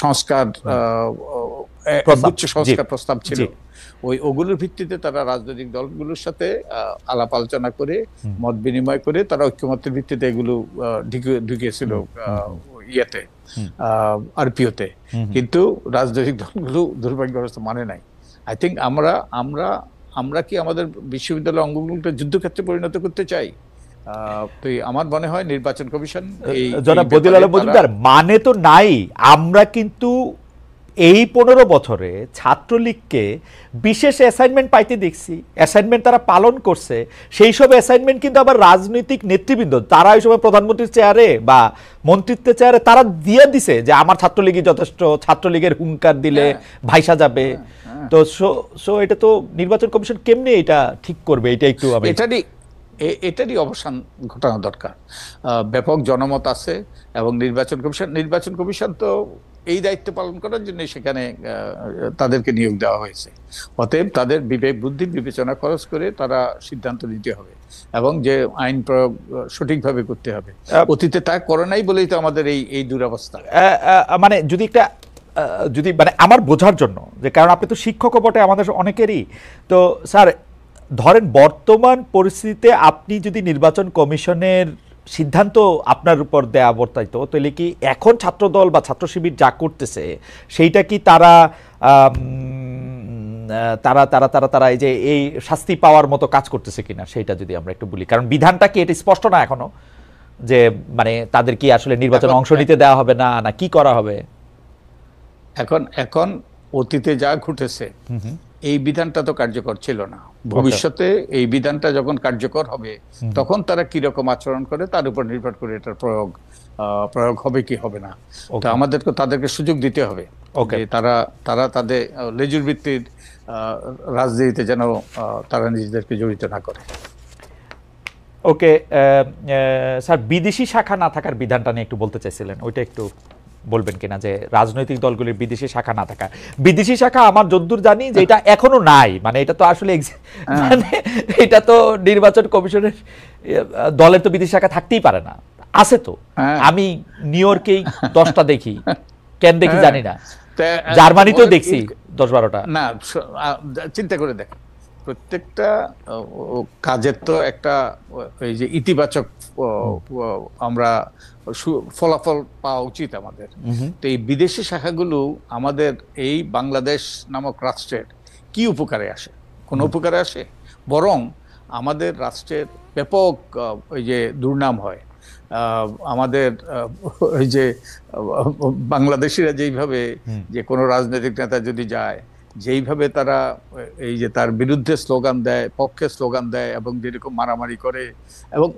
সংস্কার সংস্কার প্রস্তাব ছিল, ওগুলোর ভিত্তিতে তারা রাজনৈতিক দলগুলোর সাথে আলাপ আলোচনা করে মত বিনিময় করে তারা ঐক্যমতের ভিত্তিতে এগুলো ঢুকিয়েছিল ইয়েতে, আরপিওতে। কিন্তু রাজনৈতিক দলগুলো দুর্ভাগ্যবশত মানে নাই। আই থিঙ্ক আমরা কি আমাদের বিশ্ববিদ্যালয় অঙ্গগুলোকে যুদ্ধক্ষেত্রে পরিণত করতে চাই? তো আমার মনে হয় নির্বাচন কমিশন জনাব বদিউল আলম মজুমদার, মানে তো নাই। আমরা কিন্তু এই 15 বছরে ছাত্রলীগকে বিশেষ অ্যাসাইনমেন্ট পাইতে দেখছি, অ্যাসাইনমেন্ট তারা পালন করছে। সেই সব অ্যাসাইনমেন্ট কিন্তু আবার রাজনৈতিক নেতৃবৃন্দ, তারা এই সময় প্রধানমন্ত্রীর চেয়ারে বা মন্ত্রিত্বের চেয়ারে তারা দিয়ে দিছে যে আমার ছাত্রলীগই যথেষ্ট, ছাত্রলীগের হুঙ্কার দিলে ভাইসা যাবে। তো সো এটা তো নির্বাচন কমিশন কেমনে এটা ঠিক করবে? এটা একটু এটারই অবসান ঘটানো দরকার। ব্যাপক জনমত আছে এবং নির্বাচন কমিশন তো এই দায়িত্ব পালন করার জন্য সেখানে তাদেরকে নিয়োগ দেওয়া হয়েছে। অতএব তাদের বিবেক বুদ্ধি বিবেচনা খরচ করে তারা সিদ্ধান্ত নিতে হবে এবং যে আইন প্রয়োগ সঠিকভাবে করতে হবে। অতীতে তা করে নাই বলেই তো আমাদের এই দুরবস্থা। মানে যদি মানে আমার বোঝার জন্য, যে কারণ আপনি তো শিক্ষকও বটে আমাদের অনেকেরই, তো স্যার ধরেন বর্তমান পরিস্থিতিতে আপনি যদি নির্বাচন কমিশনের সিদ্ধান্ত আপনার উপর দেয়া বর্তাইতো, তাহলে কি এখন ছাত্রদল বা ছাত্র শিবির যা করতেছে সেইটা কি তারা তারা তারা তারা তারা এই যে এই শাস্তি পাওয়ার মতো কাজ করতেছে কিনা সেইটা যদি আমরা একটু বলি? কারণ বিধানটা কি এটা স্পষ্ট না এখনো, যে মানে তাদের কি আসলে নির্বাচনে অংশ নিতে দেওয়া হবে না, না কি করা হবে? এখন অতীতে যা ঘটেছে এই বিধানটা তো কার্যকর ছিল না। ভবিষ্যতে এই বিধানটা যখন কার্যকর হবে তখন তারা কিরকম আচরণ করে তার উপর নির্ভর করে এটার প্রয়োগ হবে কি হবে না। তো আমাদেরকে তাদেরকে সুযোগ দিতে হবে তারা তাদের লেজুর ভিত্তির রাজনীতিতে যেন তারা নিজেদেরকে জড়িত না করে। ওকে স্যার, বিদেশি শাখা না থাকার বিধানটা নিয়ে একটু বলতে চাইছিলেন, ওইটা একটু বলবেন কিনা, যে রাজনৈতিক দলগুলির বিদেশি শাখা না থাকা? বিদেশি শাখা আমার যদ্দূর জানি যে এটা এখনো নাই, মানে এটা তো আসলে মানে এটা তো নির্বাচন কমিশনের দলের তো বিদেশি শাখা থাকতেই পারে না। আছে তো, আমি নিউ ইয়র্কেই 10টা দেখি, কেন দেখি জানি না, জার্মানিতেও দেখছি 10-12টা। না, চিন্তা করে দেখ, প্রত্যেকটা কাজের তো একটা এই যে ইতিবাচক আমরা ফলাফল পাওয়া উচিত আমাদের। তো এই বিদেশি শাখাগুলো আমাদের এই বাংলাদেশ নামক রাষ্ট্রের কি উপকারে আসে? কোন উপকারে আসে? বরং আমাদের রাষ্ট্রের ব্যাপক ওই যে দুর্নাম হয়। আমাদের ওই যে বাংলাদেশিরা যেইভাবে যে কোনো রাজনৈতিক নেতা যদি যায়, যেইভাবে তারা এই যে তার বিরুদ্ধে স্লোগান দেয়, পক্ষে স্লোগান দেয় এবং যেরকম মারামারি করে, এবং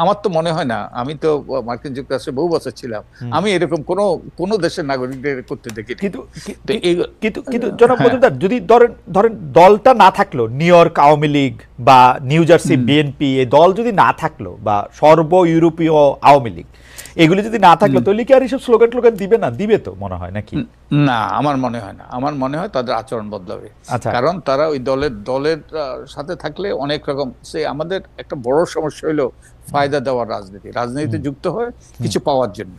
আমার তো মনে হয় না, আমি তো মার্কিন যুক্তরাষ্ট্রে বহু বছর ছিলাম, আমি এরকম কোনো দেশের নাগরিকদের করতে দেখি। কিন্তু জনাব মজুমদার, যদি ধরেন দলটা না থাকলো, নিউ ইয়র্ক আওয়ামী লীগ বা নিউ জার্সি বিএনপি এই দল যদি না থাকলো, বা সর্ব ইউরোপীয় আওয়ামী লীগ এগুলি যদি না থাকলো, তাহলে কি আর এইসব স্লোগান টোগান দিবে না? দিবে তো মনে হয়, নাকি? না, আমার মনে হয় না। আমার মনে হয় তাদের আচরণ বদলাবে। আচ্ছা। কারণ তারা ওই দলের সাথে থাকলে অনেক রকম, সে আমাদের একটা বড় সমস্যা হলো ফায়দা দেওয়ার রাজনীতি। রাজনীতিতে যুক্ত হয় কিছু পাওয়ার জন্য,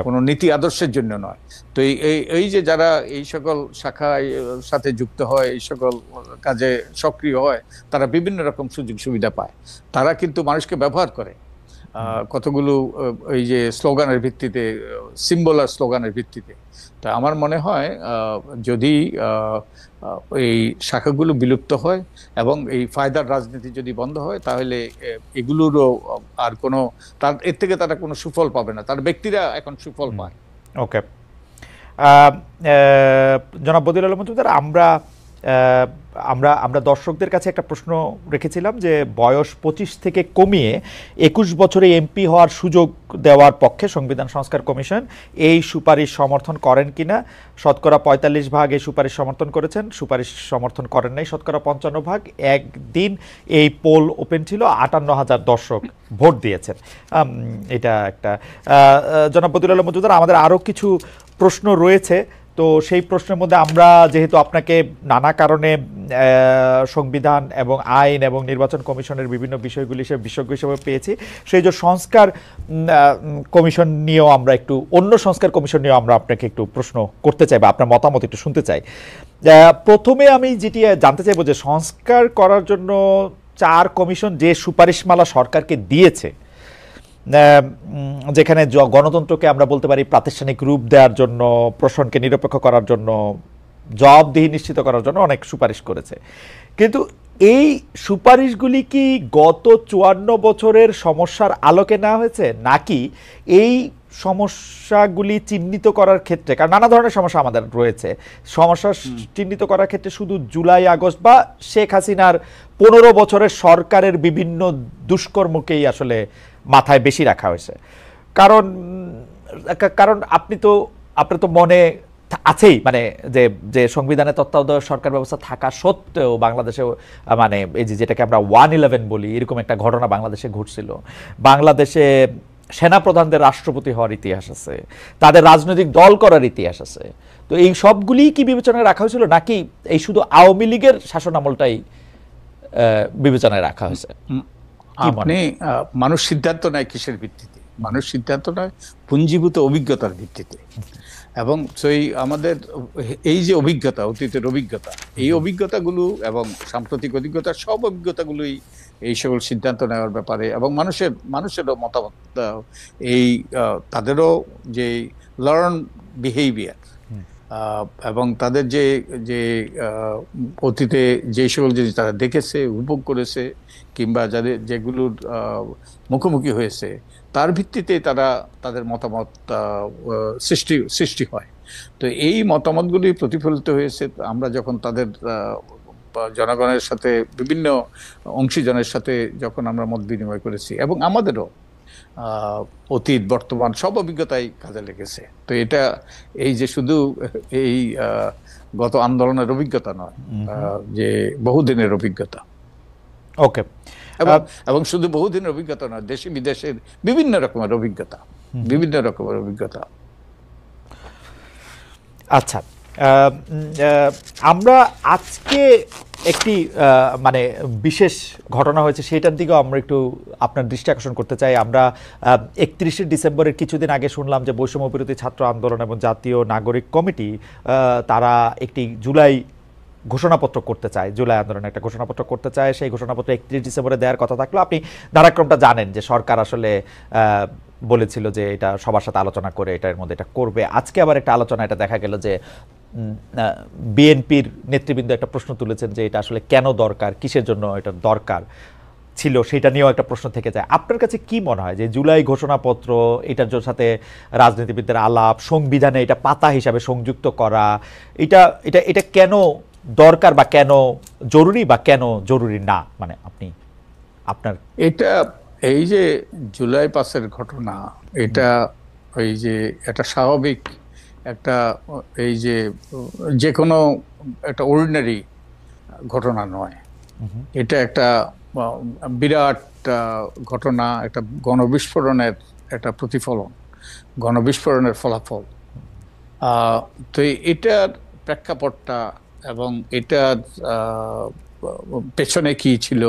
কোনো নীতি আদর্শের জন্য নয়। তো এই যে যারা এই সকল শাখায় সাথে যুক্ত হয়, এই সকল কাজে সক্রিয় হয়, তারা বিভিন্ন রকম সুযোগ সুবিধা পায়। তারা কিন্তু মানুষকে ব্যবহার করে কতগুলো এই যে স্লোগানের ভিত্তিতে, সিম্বল আর স্লোগানের ভিত্তিতে। তা আমার মনে হয় যদি এই শাখাগুলো বিলুপ্ত হয় এবং এই ফায়দার রাজনীতি যদি বন্ধ হয়, তাহলে এগুলোরও আর কোনো, এর থেকে তারা কোনো সুফল পাবে না। তার ব্যক্তিরা এখন সুফল পায়। ওকে, জনাব বদিউল আলম মজুমদার, আমরা দর্শকদের কাছে একটা প্রশ্ন রেখেছিলাম যে বয়স 25 থেকে কমিয়ে 21 বছরে এমপি হওয়ার সুযোগ দেওয়ার পক্ষে সংবিধান সংস্কার কমিশন এই সুপারিশ সমর্থন করেন কিনা। শতকরা 45% এই সুপারিশ সমর্থন করেছেন, সুপারিশ সমর্থন করেন নাই শতকরা 55%। একদিন এই পোল ওপেন ছিল, 58,000 দর্শক ভোট দিয়েছেন। এটা একটা। জনাব বদিউল আলম মজুমদার, আমাদের আরও কিছু প্রশ্ন রয়েছে, তো সেই প্রশ্নের মধ্যে আমরা যেহেতু আপনাকে নানা কারণে সংবিধান এবং আইন এবং নির্বাচন কমিশনের বিভিন্ন বিষয়গুলি সে বিশেষজ্ঞ হিসেবে পেয়েছি, সেই যে সংস্কার কমিশন নিয়েও আমরা একটু, অন্য সংস্কার কমিশন নিয়েও আমরা আপনাকে একটু প্রশ্ন করতে চাই বা আপনার মতামত একটু শুনতে চাই। প্রথমে আমি যেটি জানতে চাইবো যে সংস্কার করার জন্য 4 কমিশন যে সুপারিশমালা সরকারকে দিয়েছে, যেখানে গণতন্ত্রকে আমরা বলতে পারি প্রাতিষ্ঠানিক রূপ দেওয়ার জন্য, প্রশাসনকে নিরপেক্ষ করার জন্য, জবাবদিহি নিশ্চিত করার জন্য অনেক সুপারিশ করেছে, কিন্তু এই সুপারিশগুলি কি গত 54 বছরের সমস্যার আলোকে নেওয়া হয়েছে, নাকি এই সমস্যাগুলি চিহ্নিত করার ক্ষেত্রে, কারণ নানা ধরনের সমস্যা আমাদের রয়েছে, সমস্যা চিহ্নিত করার ক্ষেত্রে শুধু জুলাই আগস্ট বা শেখ হাসিনার 15 বছরের সরকারের বিভিন্ন দুষ্কর্মকেই আসলে মাথায় বেশি রাখা হয়েছে? কারণ আপনার তো মনে আছেই, মানে যে সংবিধানে তত্ত্বাবধায়ক সরকার ব্যবস্থা থাকা সত্ত্বেও বাংলাদেশে, মানে এই যেটাকে আমরা 111 বলি, এরকম একটা ঘটনা বাংলাদেশে ঘটছিল। বাংলাদেশে সেনাপ্রধানদের রাষ্ট্রপতি হওয়ার ইতিহাস আছে, তাদের রাজনৈতিক দল করার ইতিহাস আছে। তো এই সবগুলি কি বিবেচনায় রাখা হয়েছিল, নাকি এই শুধু আওয়ামী লীগের শাসনামলটাই বিবেচনায় রাখা হয়েছে? আপনি মানুষ সিদ্ধান্ত নেয় কিসের ভিত্তিতে? মানুষ সিদ্ধান্ত নেয় পুঞ্জীভূত অভিজ্ঞতার ভিত্তিতে। এবং সেই আমাদের এই যে অভিজ্ঞতা, অতীতের অভিজ্ঞতা, এই অভিজ্ঞতাগুলো এবং সাম্প্রতিক অভিজ্ঞতা, সব অভিজ্ঞতাগুলোই এই সকল সিদ্ধান্ত নেওয়ার ব্যাপারে, এবং মানুষেরও মতামত, এই তাদেরও যে লার্ন বিহেভিয়ার এবং তাদের যে অতীতে যে সকল জিনিস তারা দেখেছে, উপভোগ করেছে, কিংবা যেগুলোর মুখোমুখি হয়েছে, তার ভিত্তিতে তাদের মতামত সৃষ্টি হয়। তো এই মতামতগুলি প্রতিফলিত হয়েছে আমরা যখন তাদের জনগণের সাথে, বিভিন্ন অংশীজনের সাথে যখন আমরা মত বিনিময় করেছি, এবং আমাদেরও অতীত বর্তমান সব অভিজ্ঞতাই কাজে লেগেছে। তো এটা এই যে শুধু এই গত আন্দোলনের অভিজ্ঞতা নয়, যে বহুদিনের অভিজ্ঞতা। ওকে, এবং শুধু বহুদিনের অভিজ্ঞতা নয়, দেশে বিদেশের বিভিন্ন রকমের অভিজ্ঞতা। আচ্ছা, আমরা আজকে একটি মানে বিশেষ ঘটনা হয়েছে, সেটার দিকেও আমরা একটু আপনার দৃষ্টি আকর্ষণ করতে চাই। আমরা 31শে ডিসেম্বরের কিছুদিন আগে শুনলাম যে বৈষম্য বিরোধী ছাত্র আন্দোলন এবং জাতীয় নাগরিক কমিটি তারা একটি জুলাই ঘোষণাপত্র করতে চায়, জুলাই আন্দোলনে একটা ঘোষণাপত্র করতে চায়। সেই ঘোষণাপত্র 31 ডিসেম্বরে দেওয়ার কথা থাকলো। আপনি ধারাক্রমটা জানেন যে সরকার আসলে বলেছিল যে এটা সবার সাথে আলোচনা করে এটার মধ্যে এটা করবে। আজকে আবার একটা আলোচনা, এটা দেখা গেল যে বিএনপির নেতৃবৃন্দ একটা প্রশ্ন তুলেছেন যে এটা আসলে কেন দরকার, কিসের জন্য এটা দরকার ছিল, সেটা নিয়েও একটা প্রশ্ন থেকে যায়। আপনার কাছে কি মনে হয় যে জুলাই ঘোষণাপত্র, এটার সাথে রাজনীতিবিদদের আলাপ, সংবিধানে এটা পাতা হিসাবে সংযুক্ত করা, এটা কেন দরকার, বা কেন জরুরি, বা কেন জরুরি না? মানে আপনার এই যে জুলাই 5-এর ঘটনা, এটা এই যে একটা স্বাভাবিক একটা, এই যে কোনো একটা অর্ডিনারি ঘটনা নয়। এটা একটা বিরাট ঘটনা, একটা গণবিস্ফোরণের একটা প্রতিফলন, গণবিস্ফোরণের ফলাফল। তো এটার প্রেক্ষাপটটা এবং এটার পেছনে কি ছিল,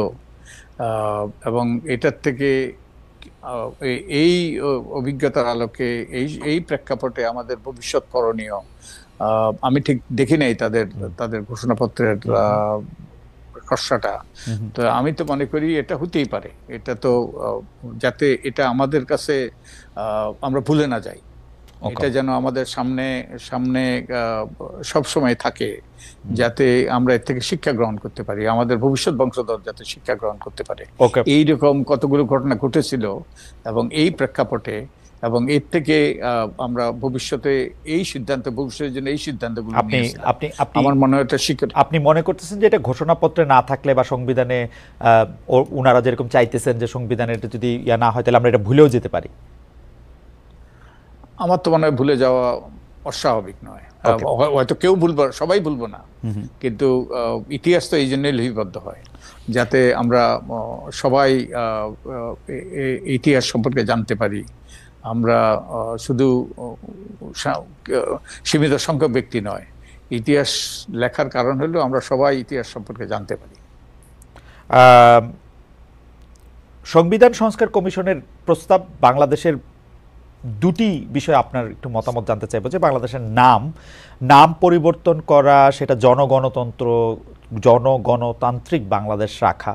এবং এটার থেকে এই অভিজ্ঞতার আলোকে এই প্রেক্ষাপটে আমাদের ভবিষ্যৎ করণীয়, আমি ঠিক দেখি নাই তাদের ঘোষণাপত্রের খসড়াটা। তো আমি তো মনে করি এটা হতেই পারে, এটা তো যাতে এটা আমাদের কাছে আমরা ভুলে না যাই, এটা যেন আমাদের সামনে সামনে সব সময় থাকে, যাতে আমরা এর থেকে শিক্ষা গ্রহণ করতে পারি, আমাদের ভবিষ্যৎ বংশধর যাতে শিক্ষা গ্রহণ করতে পারে। এইরকম কতগুলো ঘটনা ঘটেছিল এবং এই প্রেক্ষাপটে, এবং এর থেকে আমরা ভবিষ্যতে এই সিদ্ধান্ত, ভবিষ্যতের জন্য এই সিদ্ধান্তগুলো আমার মনে হয় এটা শিক্ষা। আপনি মনে করতেছেন যে এটা ঘোষণাপত্রে না থাকলে বা সংবিধানে ওনারা যেরকম চাইতেছেন যে সংবিধানে এটা যদি না হয় তাহলে আমরা এটা ভুলেও যেতে পারি? আমার তো মনে হয় ভুলে যাওয়া অস্বাভাবিক নয়। হয়তো কেউ ভুলবো, সবাই ভুলবো না, কিন্তু ইতিহাস তো এই জন্যই লিপিবদ্ধ হয় যাতে আমরা সবাই ইতিহাস সম্পর্কে জানতে পারি। আমরা শুধু সীমিত সংখ্যক ব্যক্তি নয়, ইতিহাস লেখার কারণ হলো আমরা সবাই ইতিহাস সম্পর্কে জানতে পারি। সংবিধান সংস্কার কমিশনের প্রস্তাব, বাংলাদেশের দুটি বিষয়ে আপনার একটু মতামত জানতে চাইবো। যে বাংলাদেশের নাম পরিবর্তন করা, সেটা জনগণতান্ত্রিক বাংলাদেশ রাখা,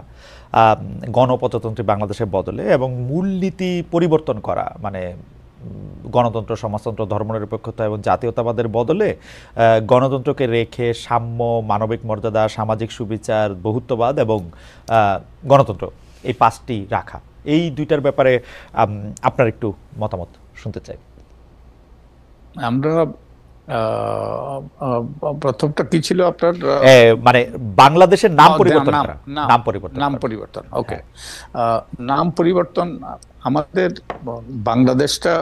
গণপ্রজাতন্ত্রী বাংলাদেশের বদলে, এবং মূলনীতি পরিবর্তন করা, মানে গণতন্ত্র, সমাজতন্ত্র, ধর্মনিরপেক্ষতা এবং জাতীয়তাবাদের বদলে গণতন্ত্রকে রেখে সাম্য, মানবিক মর্যাদা, সামাজিক সুবিচার, বহুত্ববাদ এবং গণতন্ত্র, এই পাঁচটি রাখা। এই দুইটার ব্যাপারে আপনার একটু মতামত শুনতে চাই। আমরা প্রথমটা কি ছিল আপনার, মানে বাংলাদেশের নাম পরিবর্তন করা, নাম পরিবর্তন। ওকে, নাম পরিবর্তন। আমাদের বাংলাদেশটা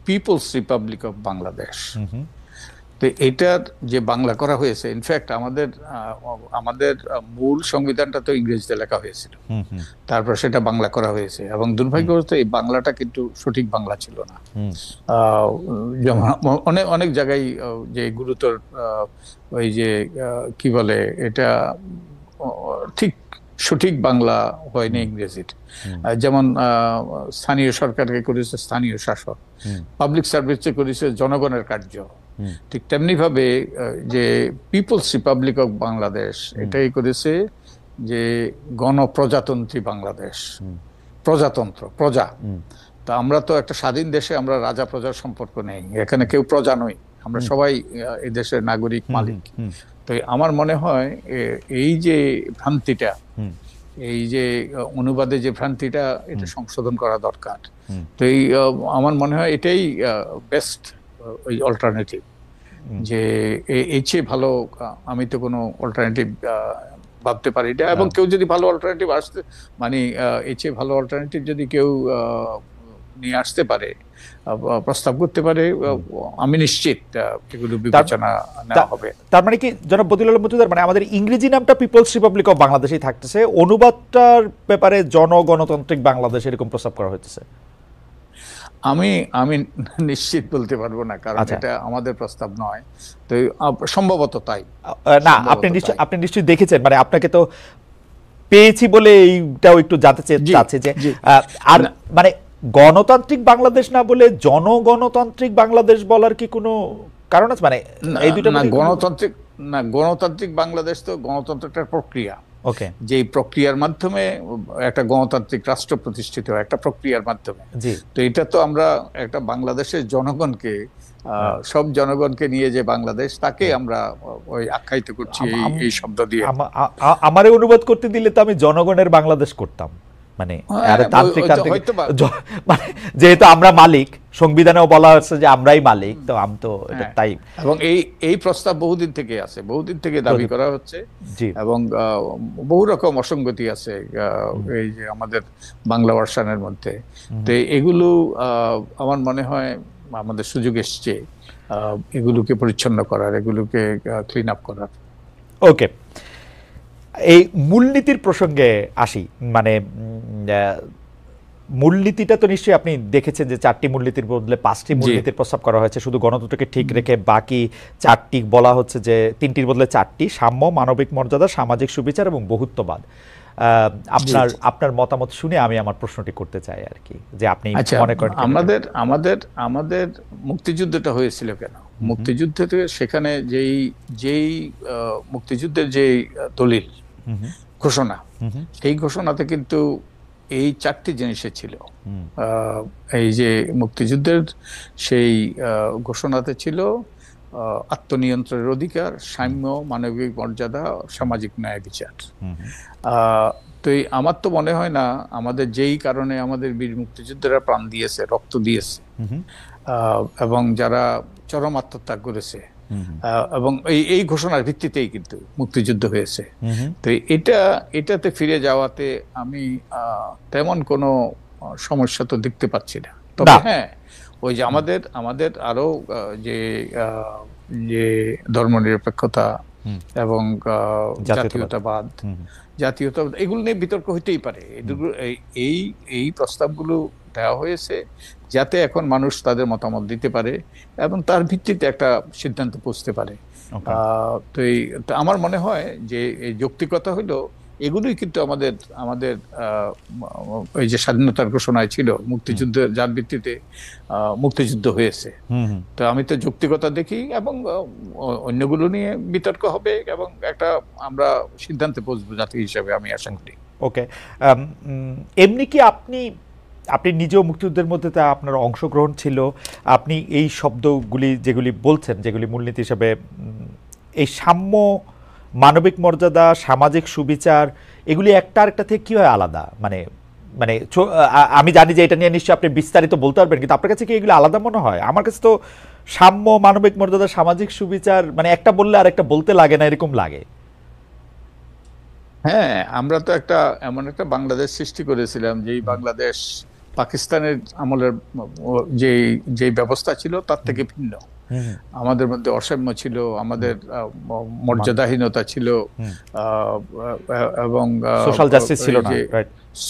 পিপলস রিপাবলিক অফ বাংলাদেশ। তো এটার যে বাংলা করা হয়েছে, ইনফ্যাক্ট আমাদের মূল সংবিধানটা তো ইংরেজিতে লেখা হয়েছিল, তারপর সেটা বাংলা করা হয়েছে, এবং দুর্ভাগ্যবশত এই বাংলাটা কিন্তু সঠিক বাংলা ছিল না। যেমন অনেক জায়গায় যে গুরুতর ওই যে কি বলে এটা ঠিক সঠিক বাংলা হয়নি ইংরেজির। যেমন স্থানীয় সরকারকে করেছে স্থানীয় শাসক, পাবলিক সার্ভিসে করেছে জনগণের কার্য। ঠিক তেমনি ভাবে যে পিপলস রিপাবলিক অফ বাংলাদেশ এটাই করেছে যে গণপ্রজাতন্ত্রী বাংলাদেশ, প্রজাতন্ত্র, প্রজা। তা আমরা তো একটা স্বাধীন দেশে, আমরা রাজা প্রজার সম্পর্ক নেই, এখানে কেউ প্রজা নই, আমরা সবাই এই দেশের নাগরিক, মালিক। তো আমার মনে হয় এই যে ভ্রান্তিটা, এই যে অনুবাদে যে ভ্রান্তিটা, এটা সংশোধন করা দরকার। তো এই আমার মনে হয় এটাই বেস্ট ওই অল্টারনেটিভ, যে এর চেয়ে ভালো আমি তো কোনো অল্টারনেটিভ ভাবতে পারি না। এবং কেউ যদি ভালো অল্টারনেটিভ আসতে, মানে এর চেয়ে ভালো অল্টারনেটিভ যদি কেউ নিয়ে আসতে পারে, প্রস্তাব করতে পারে, আমি নিশ্চিত এগুলো বিবেচনা নেওয়া হবে। তার মানে কি জনাব বদিউল আলম মজুমদার, মানে আমাদের ইংরেজি নামটা পিপলস রিপাবলিক অফ বাংলাদেশই থাকতেছে, অনুবাদটার ব্যাপারে জনগণতান্ত্রিক বাংলাদেশ এরকম প্রস্তাব করা হইতেছে? আমি নিশ্চিত বলতে পারবো না, কারণ এটা আমাদের প্রস্তাব নয়। তো সম্ভবত তাই না, আপনি নিশ্চয়ই দেখেছেন, মানে আপনাকে তো পেয়েছি বলে এইটাও একটু জানতে চাচ্ছে যে, আর মানে গণতান্ত্রিক বাংলাদেশ না বলে জনগণতান্ত্রিক বাংলাদেশ বলার কি কোনো কারণ আছে? মানে এই দুটো গণতান্ত্রিক বাংলাদেশ তো গণতন্ত্রের প্রক্রিয়া, যে প্রক্রিয়ার মাধ্যমে একটা গণতান্ত্রিক রাষ্ট্র প্রতিষ্ঠিত হয়, একটা প্রক্রিয়ার মাধ্যমে। তো এটা তো আমরা একটা বাংলাদেশের জনগণকে, সব জনগণকে নিয়ে যে বাংলাদেশ, তাকে আমরা ওই আখ্যায়িত করছি এই শব্দ দিয়ে। আমারে অনুবাদ করতে দিলে তো আমি জনগণের বাংলাদেশ করতাম, মানে যেহেতু আমরা মালিক, সংবিধানেও বলা হচ্ছে যে আমরাই মালিক, তো আমি তো তাই। এবং এই প্রস্তাব বহুদিন থেকে আছে, বহুদিন থেকে দাবি করা হচ্ছে, এবং বহু রকম অসঙ্গতি আছে এই যে আমাদের বাংলা ভার্সনের মধ্যে। তো এগুলো আমার মনে হয় আমাদের সুযোগ এসছে এগুলোকে পরিচ্ছন্ন করার, এগুলোকে ক্লিন আপ করার। ওকে, এই মূলনীতির প্রসঙ্গে আসি, মানে মূলনীতিটা তো নিশ্চয়ই আপনি দেখেছেন যে 4টি মূলনীতির বদলে 5টি মূলনীতির প্রস্তাব করা হয়েছে শুধু গণতন্ত্রকে ঠিক রেখে, বাকি 4টি বলা হচ্ছে যে 3টির বদলে 4টি: সাম্য, মানবিক মর্যাদা, সামাজিক সুবিচার এবং বহুত্ববাদ। আপনার মতামত শুনে আমি আমার প্রশ্নটি করতে চাই আর কি, যে আপনি মনে করেন আমাদের আমাদের আমাদের মুক্তিযুদ্ধটা হয়েছিল কেন? মুক্তিযুদ্ধে সেখানে যেই মুক্তিযুদ্ধের যে দলিল ঘোষণা, সেই ঘোষণাতে কিন্তু এই 4টি জিনিসে ছিল। এই যে মুক্তিযুদ্ধের সেই ঘোষণাতে ছিল আত্মনিয়ন্ত্রণের অধিকার, সাম্য, মানবিক মর্যাদা, সামাজিক ন্যায় বিচার। তো আমার তো মনে হয় না আমাদের যেই কারণে আমাদের বীর মুক্তিযোদ্ধারা প্রাণ দিয়েছে, রক্ত দিয়েছে, এবং যারা চরম আত্মত্যাগ করেছে, এবং এই ঘোষণার ভিত্তিতেই কিন্তু মুক্তিযুদ্ধ হয়েছে। তো এটাতে ফিরে যাওয়াতে আমি তেমন কোনো সমস্যা তো দেখতে পাচ্ছি না। তবে হ্যাঁ, ওই যে আমাদের আরো যে ধর্মনিরপেক্ষতা এবং জাতীয়তাবাদ এগুলো নিয়ে বিতর্ক হইতেই পারে। এই প্রস্তাবগুলো দেওয়া হয়েছে যাতে এখন মানুষ তাদের মতামত দিতে পারে এবং তার ভিত্তিতে একটা সিদ্ধান্ত পৌঁছতে পারে। তো আমার মনে হয় যে এই যৌক্তিকতা হলো এগুলোই কিন্তু আমাদের ওই যে স্বাধীনতার ঘোষণায় ছিল, মুক্তিযুদ্ধ যার ভিত্তিতে মুক্তিযুদ্ধ হয়েছে। তো আমি তো যৌক্তিকতা দেখি, এবং অন্যগুলো নিয়ে বিতর্ক হবে এবং একটা আমরা সিদ্ধান্তে পৌঁছবো জাতি হিসাবে, আমি আশা করি। ওকে, এমনি কি আপনি নিজেও মুক্তিযুদ্ধের মধ্যে তা আপনার অংশগ্রহণ ছিল, আপনি এই শব্দগুলি যেগুলি বলছেন, যেগুলি মূলনীতি হিসাবে, এই সাম্য, মানবিক মর্যাদা, সামাজিক সুবিচার, এগুলি একটা আরেকটা থেকে কিভাবে আলাদা? মানে আমি জানি যে এটা নিয়ে নিশ্চয়ই আপনি বিস্তারিত বলতে পারবেন, কিন্তু আপনার কাছে কি এগুলো আলাদা মনে হয়? আমার কাছে তো সাম্য, মানবিক মর্যাদা, সামাজিক সুবিচার মানে একটা বললে আর একটা বলতে লাগে না, এরকম লাগে। হ্যাঁ, আমরা তো এমন একটা বাংলাদেশ সৃষ্টি করেছিলাম, যেই বাংলাদেশ পাকিস্তানের আমলের যে ব্যবস্থা ছিল তার থেকে ভিন্ন। আমাদের মধ্যে অসাম্য ছিল, আমাদের মর্যাদাহীনতা ছিল, এবং সোশ্যাল জাস্টিস ছিল না,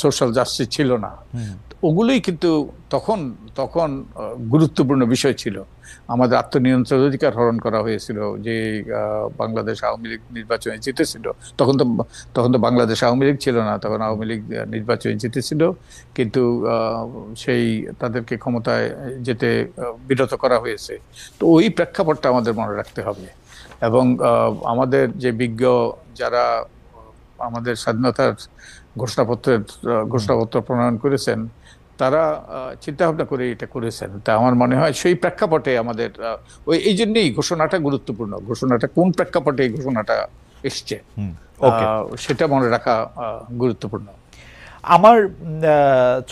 সোশ্যাল জাস্টিস ছিল না। ওগুলোই কিন্তু তখন গুরুত্বপূর্ণ বিষয় ছিল। আমাদের আত্মনিয়ন্ত্রণ অধিকার হরণ করা হয়েছিল, যে বাংলাদেশ আওয়ামী লীগ নির্বাচনে জিতেছিল। তখন তো বাংলাদেশ আওয়ামী লীগ ছিল না, তখন আওয়ামী লীগ নির্বাচনে জিতেছিল, কিন্তু সেই তাদেরকে ক্ষমতায় যেতে বিরত করা হয়েছে। তো ওই প্রেক্ষাপটটা আমাদের মনে রাখতে হবে। এবং আমাদের যে বিজ্ঞ যারা আমাদের স্বাধীনতার ঘোষণাপত্র প্রণয়ন করেছেন, তারা চিন্তা ভাবনা করে এটা করেছেন। তা আমার মনে হয় সেই প্রেক্ষাপটে আমাদের এই জন্যই ঘোষণাটা গুরুত্বপূর্ণ। ঘোষণাটা কোন প্রেক্ষাপটে এই ঘোষণাটা এসছে সেটা মনে রাখা গুরুত্বপূর্ণ। আমার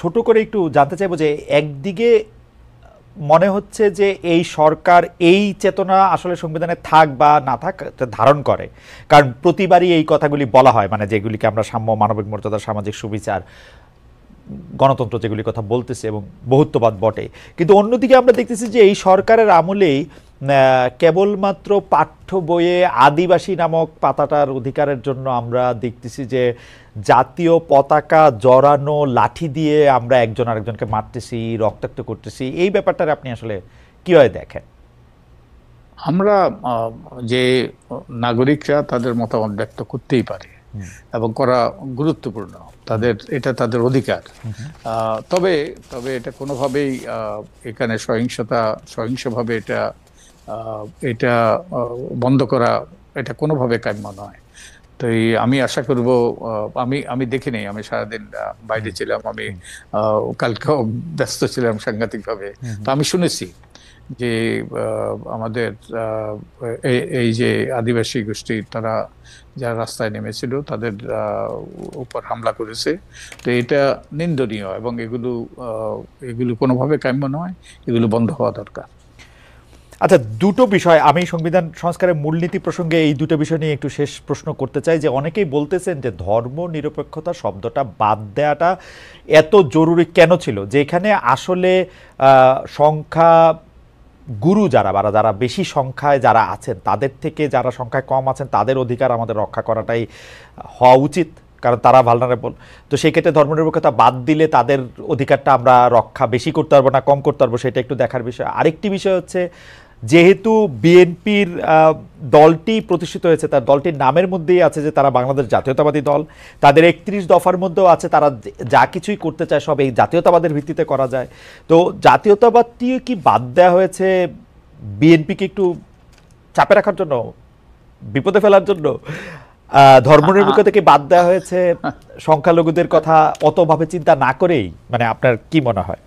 ছোট করে একটু জানতে চাইবো যে একদিকে মনে হচ্ছে যে এই সরকার এই চেতনা আসলে সংবিধানে থাক বা না থাক ধারণ করে, কারণ প্রতিবারই এই কথাগুলি বলা হয়, মানে যেগুলিকে আমরা সাম্য, মানবিক মর্যাদা, সামাজিক সুবিচার, গণতন্ত্র যেগুলি কথা বলতেছে, এবং বহুত্ববাদ বটে। কিন্তু অন্যদিকে আমরা দেখতেছি যে এই সরকারের আমলেই কেবলমাত্র পাঠ্য বইয়ে আদিবাসী নামক পাতাটার অধিকারের জন্য আমরা দেখতেছি যে জাতীয় পতাকা জড়ানো লাঠি দিয়ে আমরা একজন আরেকজনকে মারতেছি, রক্তাক্ত করতেছি। এই ব্যাপারটা আপনি আসলে কিভাবে দেখেন? আমরা যে নাগরিকরা তাদের মতামত ব্যক্ত করতেই পারে এবং করা গুরুত্বপূর্ণ, এটা তাদের অধিকার। তবে এটা কোনোভাবেই এখানে সহিংসভাবে এটা বন্ধ করা এটা কোনোভাবে কাম্য নয়। তো আমি আশা করব, আমি দেখিনি, আমি সারাদিন বাইরে ছিলাম, আমি কালকেও ব্যস্ত ছিলাম সাংঘাতিকভাবে। তো আমি শুনেছি যে আমাদের এই যে আদিবাসী গোষ্ঠী তারা যারা রাস্তায় নেমেছিল তাদের উপর হামলা করেছে। তো এটা নিন্দনীয় এবং এগুলো কোনোভাবে কাম্য নয়, এগুলো বন্ধ হওয়া দরকার। আচ্ছা, দুটো বিষয় আমি সংবিধান সংস্কারের মূলনীতি প্রসঙ্গে এই দুটো বিষয় নিয়ে একটু শেষ প্রশ্ন করতে চাই। যে অনেকেই বলতেছেন যে ধর্ম নিরপেক্ষতা শব্দটা বাদ দেওয়াটা এত জরুরি কেন ছিল, যেখানে আসলে সংখ্যা গুরু যারা বা যারা বেশি সংখ্যায় যারা আছেন তাদের থেকে যারা সংখ্যায় কম আছেন তাদের অধিকার আমাদের রক্ষা করাটাই হওয়া উচিত, কারণ তারা ভালনারেবল। তো সেই ক্ষেত্রে ধর্মনিরপেক্ষতা বাদ দিলে তাদের অধিকারটা আমরা রক্ষা বেশি করতে পারবো না কম করতে পারবো সেটা একটু দেখার বিষয়। আরেকটি বিষয় হচ্ছে, যেহেতু বিএনপির দলটি প্রতিষ্ঠিত হয়েছে, তার দলটির নামের মধ্যেই আছে যে তারা বাংলাদেশ জাতীয়তাবাদী দল, তাদের 31 দফার মধ্যেও আছে তারা যা কিছুই করতে চায় সব এই জাতীয়তাবাদের ভিত্তিতে করা যায়। তো জাতীয়তাবাদটি কি বাদ দেওয়া হয়েছে বিএনপিকে একটু চাপে রাখার জন্য, বিপদে ফেলার জন্য? ধর্মনিরপেক্ষতা থেকে বাদ দেওয়া হয়েছে সংখ্যালঘুদের কথা অতভাবে চিন্তা না করেই? মানে আপনার কি মনে হয়?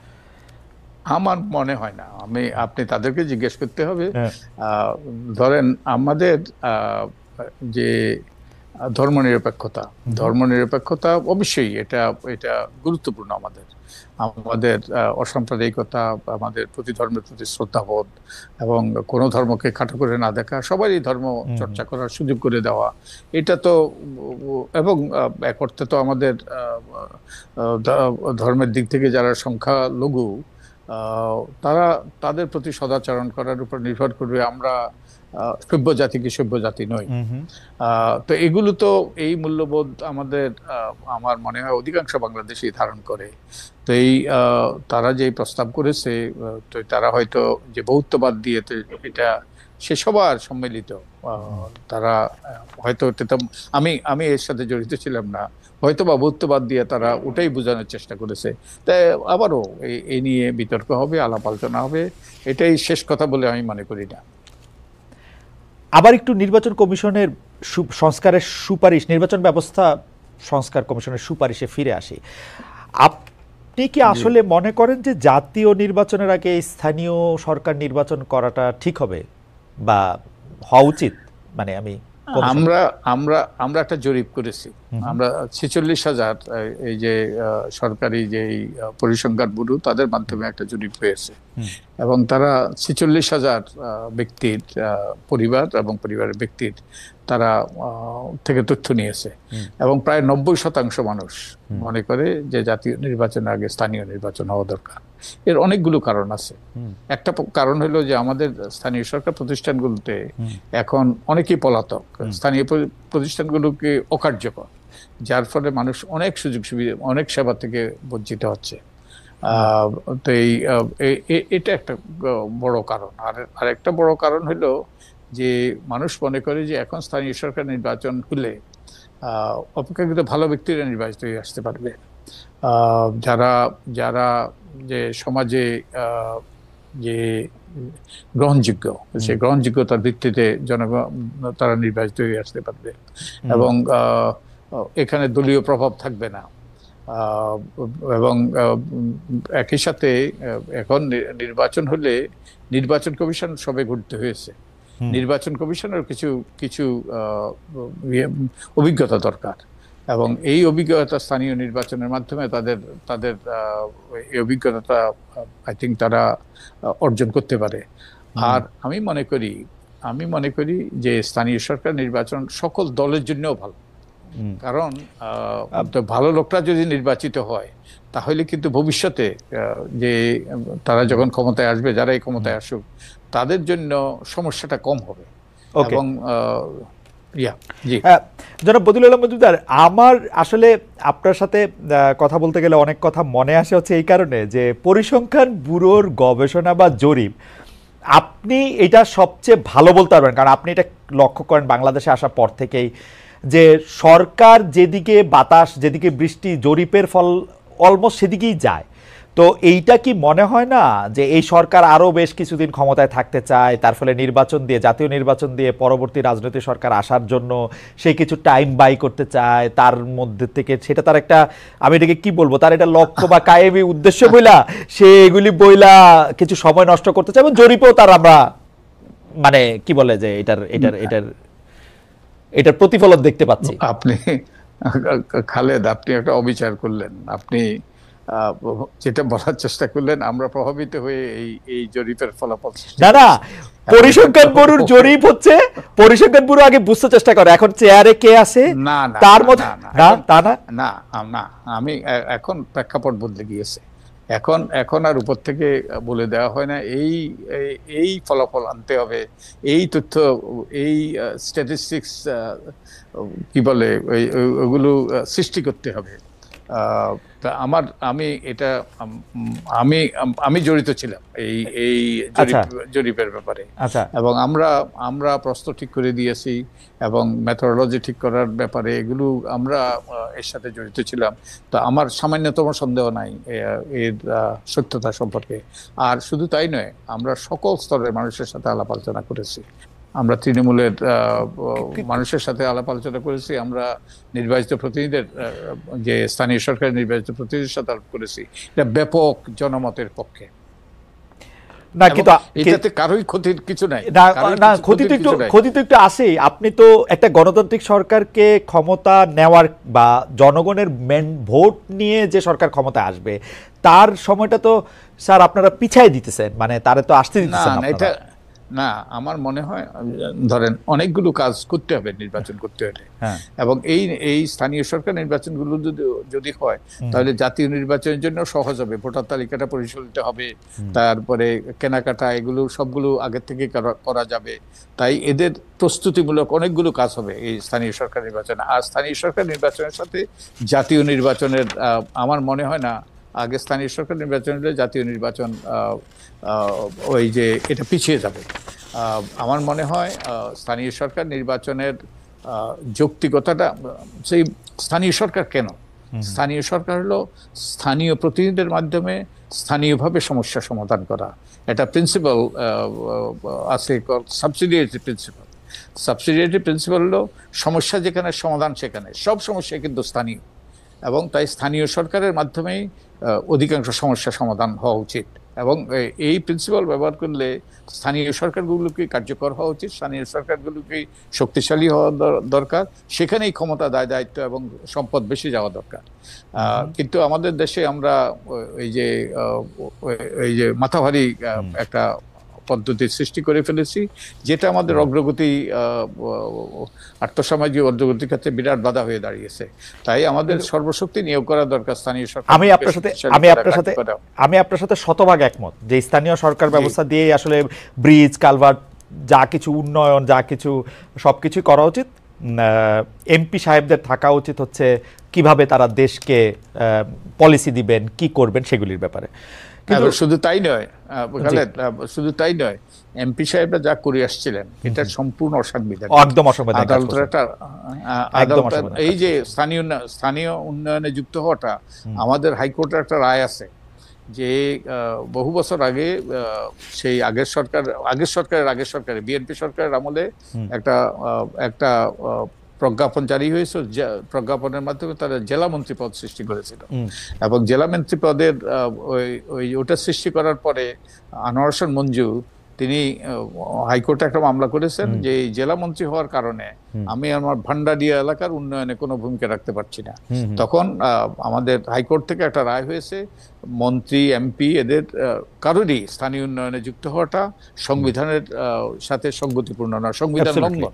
আমার মনে হয় না। আপনি তাদেরকে জিজ্ঞেস করতে হবে। ধরেন আমাদের যে ধর্মনিরপেক্ষতা অবশ্যই এটা গুরুত্বপূর্ণ। আমাদের অসাম্প্রদায়িকতা, আমাদের প্রতি ধর্মের প্রতি শ্রদ্ধাবোধ এবং কোনো ধর্মকে খাটো করে না দেখা, সবারই ধর্ম চর্চা করার সুযোগ করে দেওয়া, এটা তো, এবং এক অর্থে তো আমাদের ধর্মের দিক থেকে যারা সংখ্যালঘু তাদের প্রতি সদাচরণ করার উপর নির্ভর করবে আমরা সভ্য জাতি কি সভ্য জাতি নই। তো এগুলো তো, এই মূল্যবোধ আমার মনে হয় অধিকাংশ বাংলাদেশী ধারণ করে। তো তারা যে প্রস্তাব করেছে, তো তারা হয়তো যে বহুত্ববাদ দিয়ে, তো এটা সে সবার সম্মিলিত, তারা হয়তো, আমি এর সাথে জড়িত ছিলাম না, হয়তো বা বহুত্ববাদ দিয়ে তারা ওটাই বোঝানোর চেষ্টা করেছে। তাই আবারও এই নিয়ে বিতর্ক হবে, আলাপ আলোচনা হবে, এটাই শেষ কথা বলে আমি মনে করি না। আবার একটু নির্বাচন কমিশনের সংস্কারের সুপারিশ, নির্বাচন ব্যবস্থা সংস্কার কমিশনের সুপারিশে ফিরে আসি। আপনি কি আসলে মনে করেন যে জাতীয় নির্বাচনের আগে স্থানীয় সরকার নির্বাচন করাটা ঠিক হবে বা হওয়া উচিত? মানে আমরা একটা জরিপ করেছি। আমরা 46,000 এই যে সরকারি যে পরিসংখ্যান ব্যুরো, তাদের মাধ্যমে একটা জরিপ হয়েছে এবং তারা 46,000 ব্যক্তির পরিবার এবং পরিবারের ব্যক্তির তারা থেকে তথ্য নিয়েছে এবং প্রায় 90% মানুষ মনে করে যে জাতীয় নির্বাচনের আগে স্থানীয় নির্বাচন হওয়া দরকার। এর অনেকগুলো কারণ আছে। একটা কারণ হলো যে আমাদের স্থানীয় সরকার প্রতিষ্ঠানগুলোতে এখন অনেকেই পলাতক, স্থানীয় প্রতিষ্ঠানগুলোকে অকার্যকর, যার ফলে মানুষ অনেক সুযোগ সুবিধা, অনেক সেবা থেকে বঞ্চিত হচ্ছে। তো এটা একটা বড় কারণ। আর একটা বড় কারণ হলো যে মানুষ মনে করে যে এখন স্থানীয় সরকার নির্বাচন হলে অপেক্ষাকৃত ভালো ব্যক্তিরা নির্বাচিত হয়ে আসতে পারবে, যারা যে সমাজে যে গ্রহণযোগ্য, সেই গ্রহণযোগ্যতার ভিত্তিতে জনগণ তারা নির্বাচিত হয়ে আসতে পারবে এবং এখানে দলীয় প্রভাব থাকবে না। এবং একই সাথে এখন নির্বাচন হলে নির্বাচন কমিশন সবে ঘুরতে হয়েছে, নির্বাচন কমিশনের কিছু অভিজ্ঞতা দরকার এবং এই অভিজ্ঞতা স্থানীয় নির্বাচনের মাধ্যমে তাদের এই অভিজ্ঞতাটা আই থিঙ্ক তারা অর্জন করতে পারে। আর আমি মনে করি যে স্থানীয় সরকার নির্বাচন সকল দলের জন্যও ভালো, কারণ ভালো লোকরা যদি নির্বাচিত হয় তাহলে কিন্তু ভবিষ্যতে যে তারা যখন ক্ষমতায় আসবে, যারা এই ক্ষমতায় আসুক, তাদের জন্য সমস্যাটা কম হবে। এবং জনাব বদিউল আলম মজুমদার, আমার আসলে আপনার সাথে কথা বলতে গেলে অনেক কথা মনে আসে হচ্ছে এই কারণে যে পরিসংখ্যান ব্যুরোর গবেষণা বা জরিপ আপনি এটা সবচেয়ে ভালো বলতে পারবেন, কারণ আপনি এটা লক্ষ্য করেন বাংলাদেশে আসার পর থেকেই, যে সরকার যেদিকে বাতাস, যেদিকে বৃষ্টি, জরিপের ফল অলমোস্ট সেদিকেই যায়। তো এইটা কি মনে হয় না যে এই সরকার আরও বেশ কিছুদিন ক্ষমতায় থাকতে চায়, তার ফলে নির্বাচন দিয়ে, জাতীয় নির্বাচন দিয়ে পরবর্তী রাজনৈতিক সরকার আসার জন্য সে কিছু টাইম বাই করতে চায়, তার মধ্যে থেকে সেটা তার একটা, আমি এটাকে কি বলবো, তার এটা লক্ষ্য বা কায়েমি উদ্দেশ্য বইলা সে এগুলি বইলা কিছু সময় নষ্ট করতে চায় এবং জরিপেও তার আমরা মানে কি বলে যে এটার প্রতিফলন দেখতে পাচ্ছি। আপনি খালেদ, আপনি একটা অবিচার করলেন। আপনি যেটা বলার চেষ্টা করলেন আমরা প্রভাবিত হয়ে এই জরিপের ফলাফল, না পরিসংখ্যান ব্যুরোর জরিপ হচ্ছে, পরিসংখ্যান ব্যুরো আগে বুঝতে চেষ্টা করে এখন চেয়ারে কে আছে তার মধ্যে, না তা না, আমি এখন প্রেক্ষাপট বদলে গিয়েছে। এখন এখন আর উপর থেকে বলে দেওয়া হয় না এই ফলাফল আনতে হবে, এই তথ্য, এই স্ট্যাটিস্টিক্স কি বলে ওগুলো সৃষ্টি করতে হবে। তা আমি এটা আমি আমি জড়িত ছিলাম এই এই জরিপের ব্যাপারে, এবং আমরা প্রশ্ন ঠিক করে দিয়েছি এবং মেথোডোলজি ঠিক করার ব্যাপারে এগুলো আমরা এর সাথে জড়িত ছিলাম। তো আমার সামান্যতম সন্দেহ নাই এর সত্যতা সম্পর্কে। আর শুধু তাই নয়, আমরা সকল স্তরের মানুষের সাথে আলাপ আলোচনা করেছি। আমরা তৃণমূলের মানুষের সাথে আলাপ আলোচনা করেছি, আমরা নির্বাচিত প্রতিনিধিদের, যে স্থানীয় সরকারের নির্বাচিত প্রতিনিধিদের সাথে আলাপ করেছি। এটা ব্যাপক জনমতের পক্ষে না, কিন্তু এটাতে কারোই ক্ষতির কিছু নাই। না, ক্ষতি তো একটু আসেই। আপনি তো একটা গণতান্ত্রিক সরকারকে ক্ষমতা নেওয়ার বা জনগণের ভোট নিয়ে যে সরকার ক্ষমতা আসবে তার সময়টা তো স্যার আপনারা পিছাই দিতেছেন, মানে তারে তো আসতে দিতেছেন না। এটা না, আমার মনে হয় ধরেন অনেকগুলো কাজ করতে হবে নির্বাচন করতে হলে, এবং এই স্থানীয় সরকার নির্বাচনগুলো যদি হয় তাহলে জাতীয় নির্বাচনের জন্য সহজ হবে। ভোটার তালিকাটা পরিচালিত হবে, তারপরে কেনাকাটা, এগুলো সবগুলো আগের থেকে করা যাবে। তাই এদের প্রস্তুতিমূলক অনেকগুলো কাজ হবে এই স্থানীয় সরকার নির্বাচনে। আর স্থানীয় সরকার নির্বাচনের সাথে জাতীয় নির্বাচনের আমার মনে হয় না, আগে স্থানীয় সরকার নির্বাচন হলে জাতীয় নির্বাচন ওই যে এটা পিছিয়ে যাবে। আমার মনে হয় স্থানীয় সরকার নির্বাচনের যৌক্তিকতাটা, সেই স্থানীয় সরকার কেন? স্থানীয় সরকার হলো স্থানীয় প্রতিনিধিদের মাধ্যমে স্থানীয়ভাবে সমস্যা সমাধান করা। এটা প্রিন্সিপাল আছে, সাবসিডিয়ারিটি প্রিন্সিপাল। সাবসিডিয়ারিটি প্রিন্সিপাল হলো সমস্যা যেখানে, সমাধান সেখানে। সব সমস্যা কিন্তু স্থানীয়, এবং তাই স্থানীয় সরকারের মাধ্যমেই অধিকাংশ সমস্যা সমাধান হওয়া উচিত। এবং এই প্রিন্সিপাল ব্যবহার করলে স্থানীয় সরকারগুলোকে কার্যকর হওয়া উচিত, স্থানীয় সরকারগুলোকে শক্তিশালী হওয়া দরকার, সেখানেই ক্ষমতা, দায় দায়িত্ব এবং সম্পদ বেশি যাওয়া দরকার। কিন্তু আমাদের দেশে আমরা এই যে মাথাভারী একটা পদ্ধতির সৃষ্টি করে ফেলেছি, যেটা আমাদের অগ্রগতি, আর্থসামাজিক অগ্রগতির ক্ষেত্রে বিরাট বাধা হয়ে দাঁড়িয়েছে। তাই আমাদের সর্বশক্তি নিয়োগ করা দরকার স্থানীয় সরকার। আমি আপনার সাথে শতভাগ একমত যে স্থানীয় সরকার ব্যবস্থা দিয়ে আসলে ব্রিজ, কালভার্ট, যা কিছু উন্নয়ন, যা কিছু সবকিছু করা উচিত। এমপি সাহেবদের থাকা উচিত হচ্ছে কিভাবে তারা দেশকে পলিসি দিবেন, কি করবেন সেগুলির ব্যাপারে। শুধু তাই নয়, এমপি সাহেবরা যা করে আসছিলেন এটা সম্পূর্ণ অসাংবিধানিক, একদম অসাংবিধানিক। এই যে স্থানীয় উন্নয়নে যুক্ত হওয়াটা, আমাদের হাইকোর্টের একটা রায় আছে যে বহু বছর আগে সেই আগের সরকারের বিএনপি সরকারের আমলে একটা প্রজ্ঞাপন জারি হয়েছে। প্রজ্ঞাপনের মাধ্যমে তারা জেলা মন্ত্রী পদ সৃষ্টি করেছিল, এবং জেলা মন্ত্রী পদের ওটা সৃষ্টি করার পরে আনোয়ার হোসেন মঞ্জু তিনি হাইকোর্টে একটা মামলা করেছেন যে জেলা মন্ত্রী হওয়ার কারণে আমি আমার ভান্ডারিয়া এলাকার উন্নয়নে কোনো ভূমিকা রাখতে পারছি না। তখন আমাদের হাইকোর্ট থেকে একটা রায় হয়েছে, মন্ত্রী, এমপি এদের কারোরই স্থানীয় উন্নয়নে যুক্ত হওয়াটা সংবিধানের সাথে সঙ্গতিপূর্ণ না, সংবিধান লঙ্ঘন।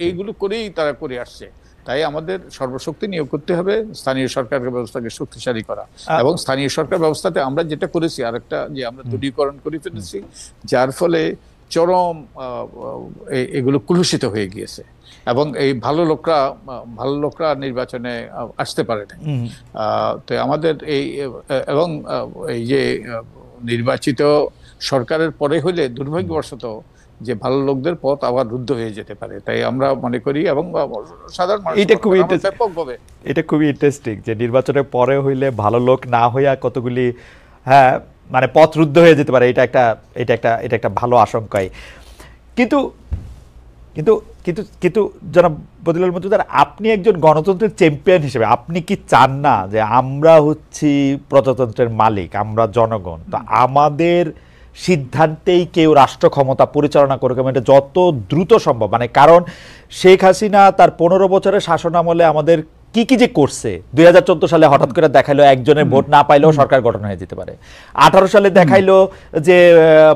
এইগুলো করেই তারা করে আসছে। তাই আমাদের সর্বশক্তি নিয়োগ করতে হবে স্থানীয় সরকার ব্যবস্থাকে শক্তিশালী করা। এবং স্থানীয় সরকার ব্যবস্থাতে আমরা যেটা করেছি, আরেকটা যে আমরা দূরীকরণ করে ফেলেছি, যার ফলে চরম এগুলো কুলুষিত হয়ে গিয়েছে, এবং এই ভালো লোকরা নির্বাচনে আসতে পারে না। তো আমাদের এবং এই যে নির্বাচিত সরকারের পরে হলে দুর্ভাগ্যবশত যে ভালো লোকদের পথ আবার রুদ্ধ হয়ে যেতে পারে। তাই আমরা মনে করি, এবং সাধারণ মানুষ এটা খুবই ইন্টারেস্টিং যে নির্বাচনের পরে হইলে ভালো লোক না হইয়া কতগুলি মানে পথ রুদ্ধ হয়ে যেতে পারে। এটা একটা ভালো আশঙ্কাই। কিন্তু কিন্তু কিন্তু কিন্তু জনাব বদিউল মজুমদার, আপনি একজন গণতন্ত্রের চ্যাম্পিয়ন হিসেবে আপনি কি চান না যে আমরা হচ্ছি প্রজাতন্ত্রের মালিক, আমরা জনগণ, তো আমাদের সিদ্ধান্তেই কেউ রাষ্ট্র ক্ষমতা পরিচালনা করুক, এটা যত দ্রুত সম্ভব। মানে কারণ শেখ হাসিনা তার 15 বছরের শাসন আমলে আমাদের কি কি যে করছে, 2014 সালে হঠাৎ করে দেখাইলো একজনের ভোট না পাইলেও সরকার গঠন হয়ে যেতে পারে। 18 সালে দেখাইলো যে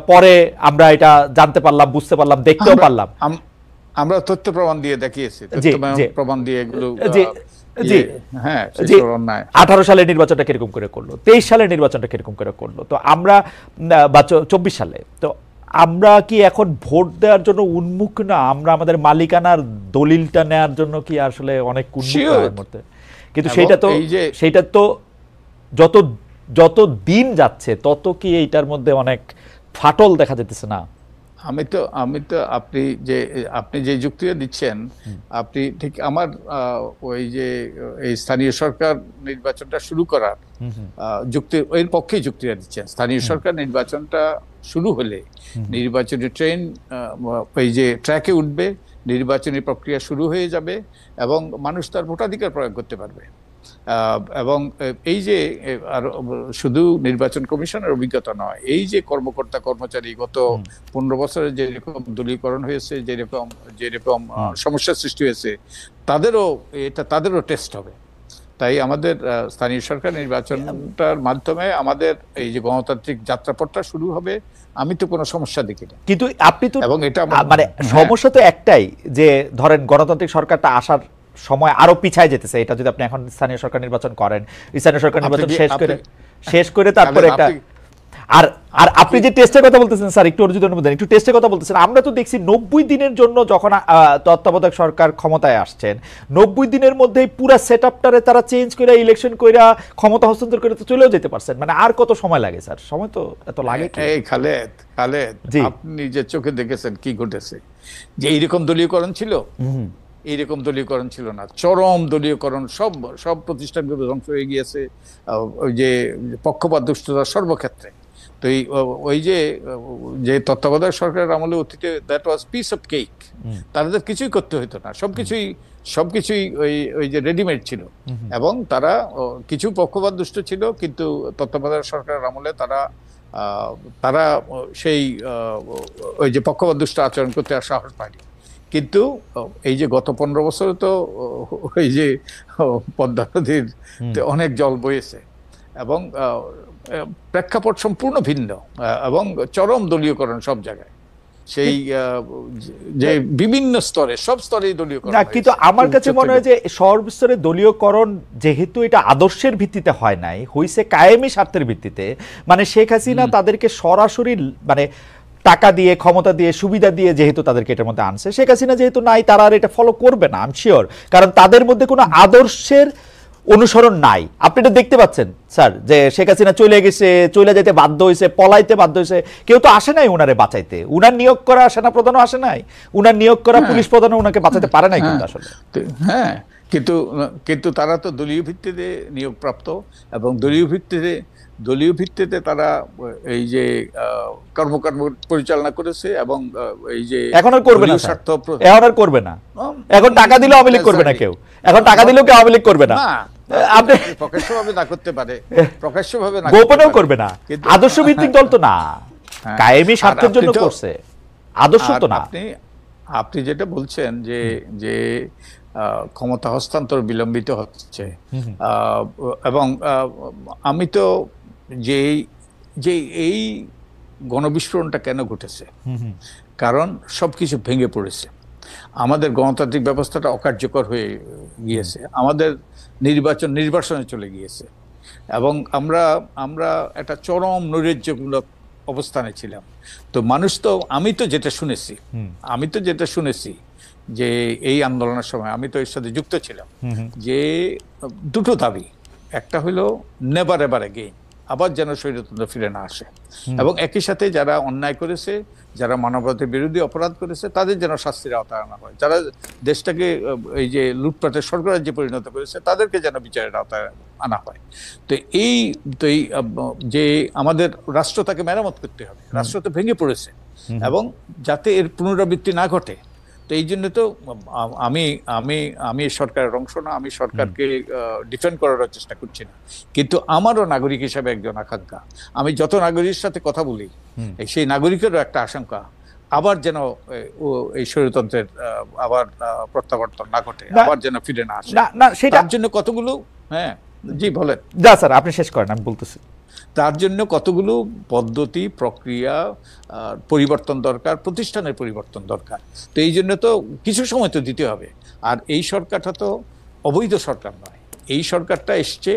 পরে আমরা এটা জানতে পারলাম, বুঝতে পারলাম, দেখতেও পারলাম। আমরা তথ্য প্রমাণ দিয়ে দেখিয়েছি, প্রমাণ দিয়ে এগুলো জি হ্যাঁ জি, অন্যায়। 18 সালের নির্বাচনটা কিরকম করে করলো, 23 সালের নির্বাচনটা কিরকম করে করলো, তো আমরা বা 24 সালে, তো আমরা কি এখন ভোট দেওয়ার জন্য উন্মুখ না? আমরা আমাদের মালিকানার দলিলটা নেওয়ার জন্য কি আসলে অনেক উন্মুখ না Sure. এর মধ্যে? কিন্তু এবং সেটা তো এই যে সেটা তো যত যত দিন যাচ্ছে তত কি এইটার মধ্যে অনেক ফাটল দেখা যেতেছে না? আমি তো আপনি যে যুক্তিটা দিচ্ছেন, আপনি ঠিক আমার ওই যে এই স্থানীয় সরকার নির্বাচনটা শুরু করার যুক্তি এর পক্ষে যুক্তিটা দিচ্ছেন। স্থানীয় সরকার নির্বাচনটা শুরু হলে নির্বাচনী ট্রেন ওই যে ট্র্যাকে উঠবে, নির্বাচনী প্রক্রিয়া শুরু হয়ে যাবে এবং মানুষ তার ভোটাধিকার প্রয়োগ করতে পারবে। এবং এই যে আর শুধু নির্বাচন কমিশনের অভিজ্ঞতা নয়, এই যে কর্মকর্তা কর্মচারী গত 15 বছরে যেরকম দলীয়করণ হয়েছে, যেরকম সমস্যার সৃষ্টি হয়েছে, তাদেরও টেস্ট হবে। তাই আমাদের স্থানীয় সরকার নির্বাচনটার মাধ্যমে আমাদের এই যে গণতান্ত্রিক যাত্রাপথটা শুরু হবে, আমি তো কোনো সমস্যা দেখি না। কিন্তু আপনি তো এবং এটা মানে সমস্যা তো একটাই, যে ধরেন গণতান্ত্রিক সরকারটা আসার সময় আরো পিছায় যেতেছে। এটা যদি আপনি এখন স্থানীয় সরকার নির্বাচন করেন, স্থানীয় সরকার নির্বাচন শেষ করে তারপরে একটা আর আর আপনি যে টেস্টের কথা বলতেছেন স্যার, একটু যদি অনুমোদন, একটু টেস্টের কথা বলতেছেন, আমরা তো দেখছি 90 দিনের জন্য যখন তত্ত্বাবধায়ক সরকার ক্ষমতায় আসছেন, 90 দিনের মধ্যেই পুরো সেটআপটারে তারা চেঞ্জ করে ইলেকশন কইরা ক্ষমতা হস্তান্তর করে তো চলেও যেতে পারছেন। মানে আর কত সময় লাগে স্যার? সময় তো এত লাগে কি? এই খালেদ, আপনি যে চোখে দেখেছেন কি ঘটেছে, যে এইরকম দলীয়করণ ছিল, এইরকম দলীয়করণ ছিল না, চরম দলীয়করণ, সব প্রতিষ্ঠানগুলো ধ্বংস হয়ে গিয়েছে, ওই যে পক্ষপাত দুষ্টতা সর্বক্ষেত্রে। তো ওই যে তত্ত্বাবধায়ক সরকারের আমলে অতীতে that was piece of cake, তাদের কিছুই করতে হতো না, সবকিছুই ওই যে রেডিমেড ছিল। এবং তারা কিছু পক্ষপাত দুষ্ট ছিল, কিন্তু তত্ত্বাবধায়ক সরকারের আমলে তারা সেই ওই যে পক্ষপাত দুষ্ট আচরণ করতে আর সাহস পায়নি। কিন্তু এই যে গত 15 বছরে তো ওই যে পদ্মা নদীর অনেক জল বয়েছে এবং প্রেক্ষাপট সম্পূর্ণ ভিন্ন এবং চরম দলীয়করণ সব জায়গায়, সেই যে বিভিন্ন স্তরে, সব স্তরে দলীয়করণ। না, কিন্তু আমার কাছে মনে হয় যে সর্বস্তরে দলীয়করণ যেহেতু এটা আদর্শের ভিত্তিতে হয় নাই, হইছে কায়েমি স্বার্থের ভিত্তিতে। মানে শেখ হাসিনা তাদেরকে সরাসরি মানে টাকা দিয়ে, ক্ষমতা দিয়ে, সুবিধা দিয়ে যেহেতু তাদেরকে এটার মধ্যে আনছে, শেখ হাসিনা যেহেতু নাই, তারা আর এটা ফলো করবে না, আই এম শিওর। কারণ তাদের মধ্যে কোনো আদর্শের অনুসরণ নাই। আপনি এটা দেখতে পাচ্ছেন স্যার, যে শেখ হাসিনা চলে গেছে, চলে যেতে বাধ্য হয়েছে, পলাইতে বাধ্য হয়েছে, কেউ তো আসে নাই উনারে বাঁচাইতে। উনার নিয়োগ করা সেনাপ্রধানও আসে নাই, উনার নিয়োগ করা পুলিশ প্রধানও উনাকে বাঁচাতে পারে নাই কিন্তু আসলে। হ্যাঁ, কিন্তু তারা তো দলীয় ভিত্তিতে নিয়োগপ্রাপ্ত এবং দলীয় ভিত্তিতে তারা এই যে কর্মকর্ম পরিচালনা করেছে এবং এই যে এখন আর করবে না, এখন আর করবে না। এখন টাকা দিলেও আওয়ামী লীগ করবে না কেউ, এখন টাকা দিলেও কেউ আওয়ামী লীগ করবে না। আপনি প্রকাশ্যভাবে না করতে পারে, প্রকাশ্যভাবে না, গোপনেও করবে না। আদর্শ ভিত্তিক দল তো না, কায়েমি স্বার্থের জন্য করছে, আদর্শ তো না। আপনি যেটা বলছেন যে ক্ষমতা হস্তান্তর বিলম্বিত হচ্ছে, এবং আমি তো যে এই গণবিস্ফোরণটা কেন ঘটেছে, কারণ সবকিছু ভেঙে পড়েছে, আমাদের গণতান্ত্রিক ব্যবস্থাটা অকার্যকর হয়ে গিয়েছে, আমাদের নির্বাচনে চলে গিয়েছে এবং আমরা একটা চরম নৈরাজ্যমূলক অবস্থানে ছিলাম। তো আমি তো যেটা শুনেছি যে এই আন্দোলনের সময় আমি তো এর সাথে যুক্ত ছিলাম, যে দুটো দাবি, একটা হলো নেভার এভার এগেইন, আবার যেন স্বৈরতন্ত্র ফিরে না আসে, এবং একই সাথে যারা অন্যায় করেছে, যারা মানবতার বিরোধী অপরাধ করেছে, তাদের যেন শাস্তির আওতায় আনা হয়, যারা দেশটাকে এই যে লুটপাটের স্বর্গরাজ্যে পরিণত করেছে, তাদেরকে যেন বিচারের আওতায় আনা হয়। তো এই যে আমাদের রাষ্ট্র, তাকে মেরামত করতে হবে, রাষ্ট্র তো ভেঙে পড়েছে, এবং যাতে এর পুনরাবৃত্তি না ঘটে। তো এই জন্য তো আমি সরকারের অংশ না, আমি সরকারকে ডিফেন্ড করার চেষ্টা করছি না, কিন্তু আমারও নাগরিক হিসাবে একজন আকাঙ্ক্ষা, আমি যত নাগরিকের সাথে কথা বলি, সেই নাগরিকেরও একটা আশঙ্কা আবার যেন এই স্বৈরতন্ত্রের আবার প্রত্যাবর্তন না ঘটে, আবার যেন ফিরে না আসে। তার জন্য কতগুলো জি বলেন। যা স্যার, আপনি শেষ করেন, আমি বলতেছি। তার জন্য কতগুলো পদ্ধতি, প্রক্রিয়া পরিবর্তন দরকার, প্রতিষ্ঠানের পরিবর্তন দরকার। তো এই জন্য তো কিছু সময় তো দিতে হবে। আর এই সরকারটা তো অবৈধ সরকার নয়। এই সরকারটা এসছে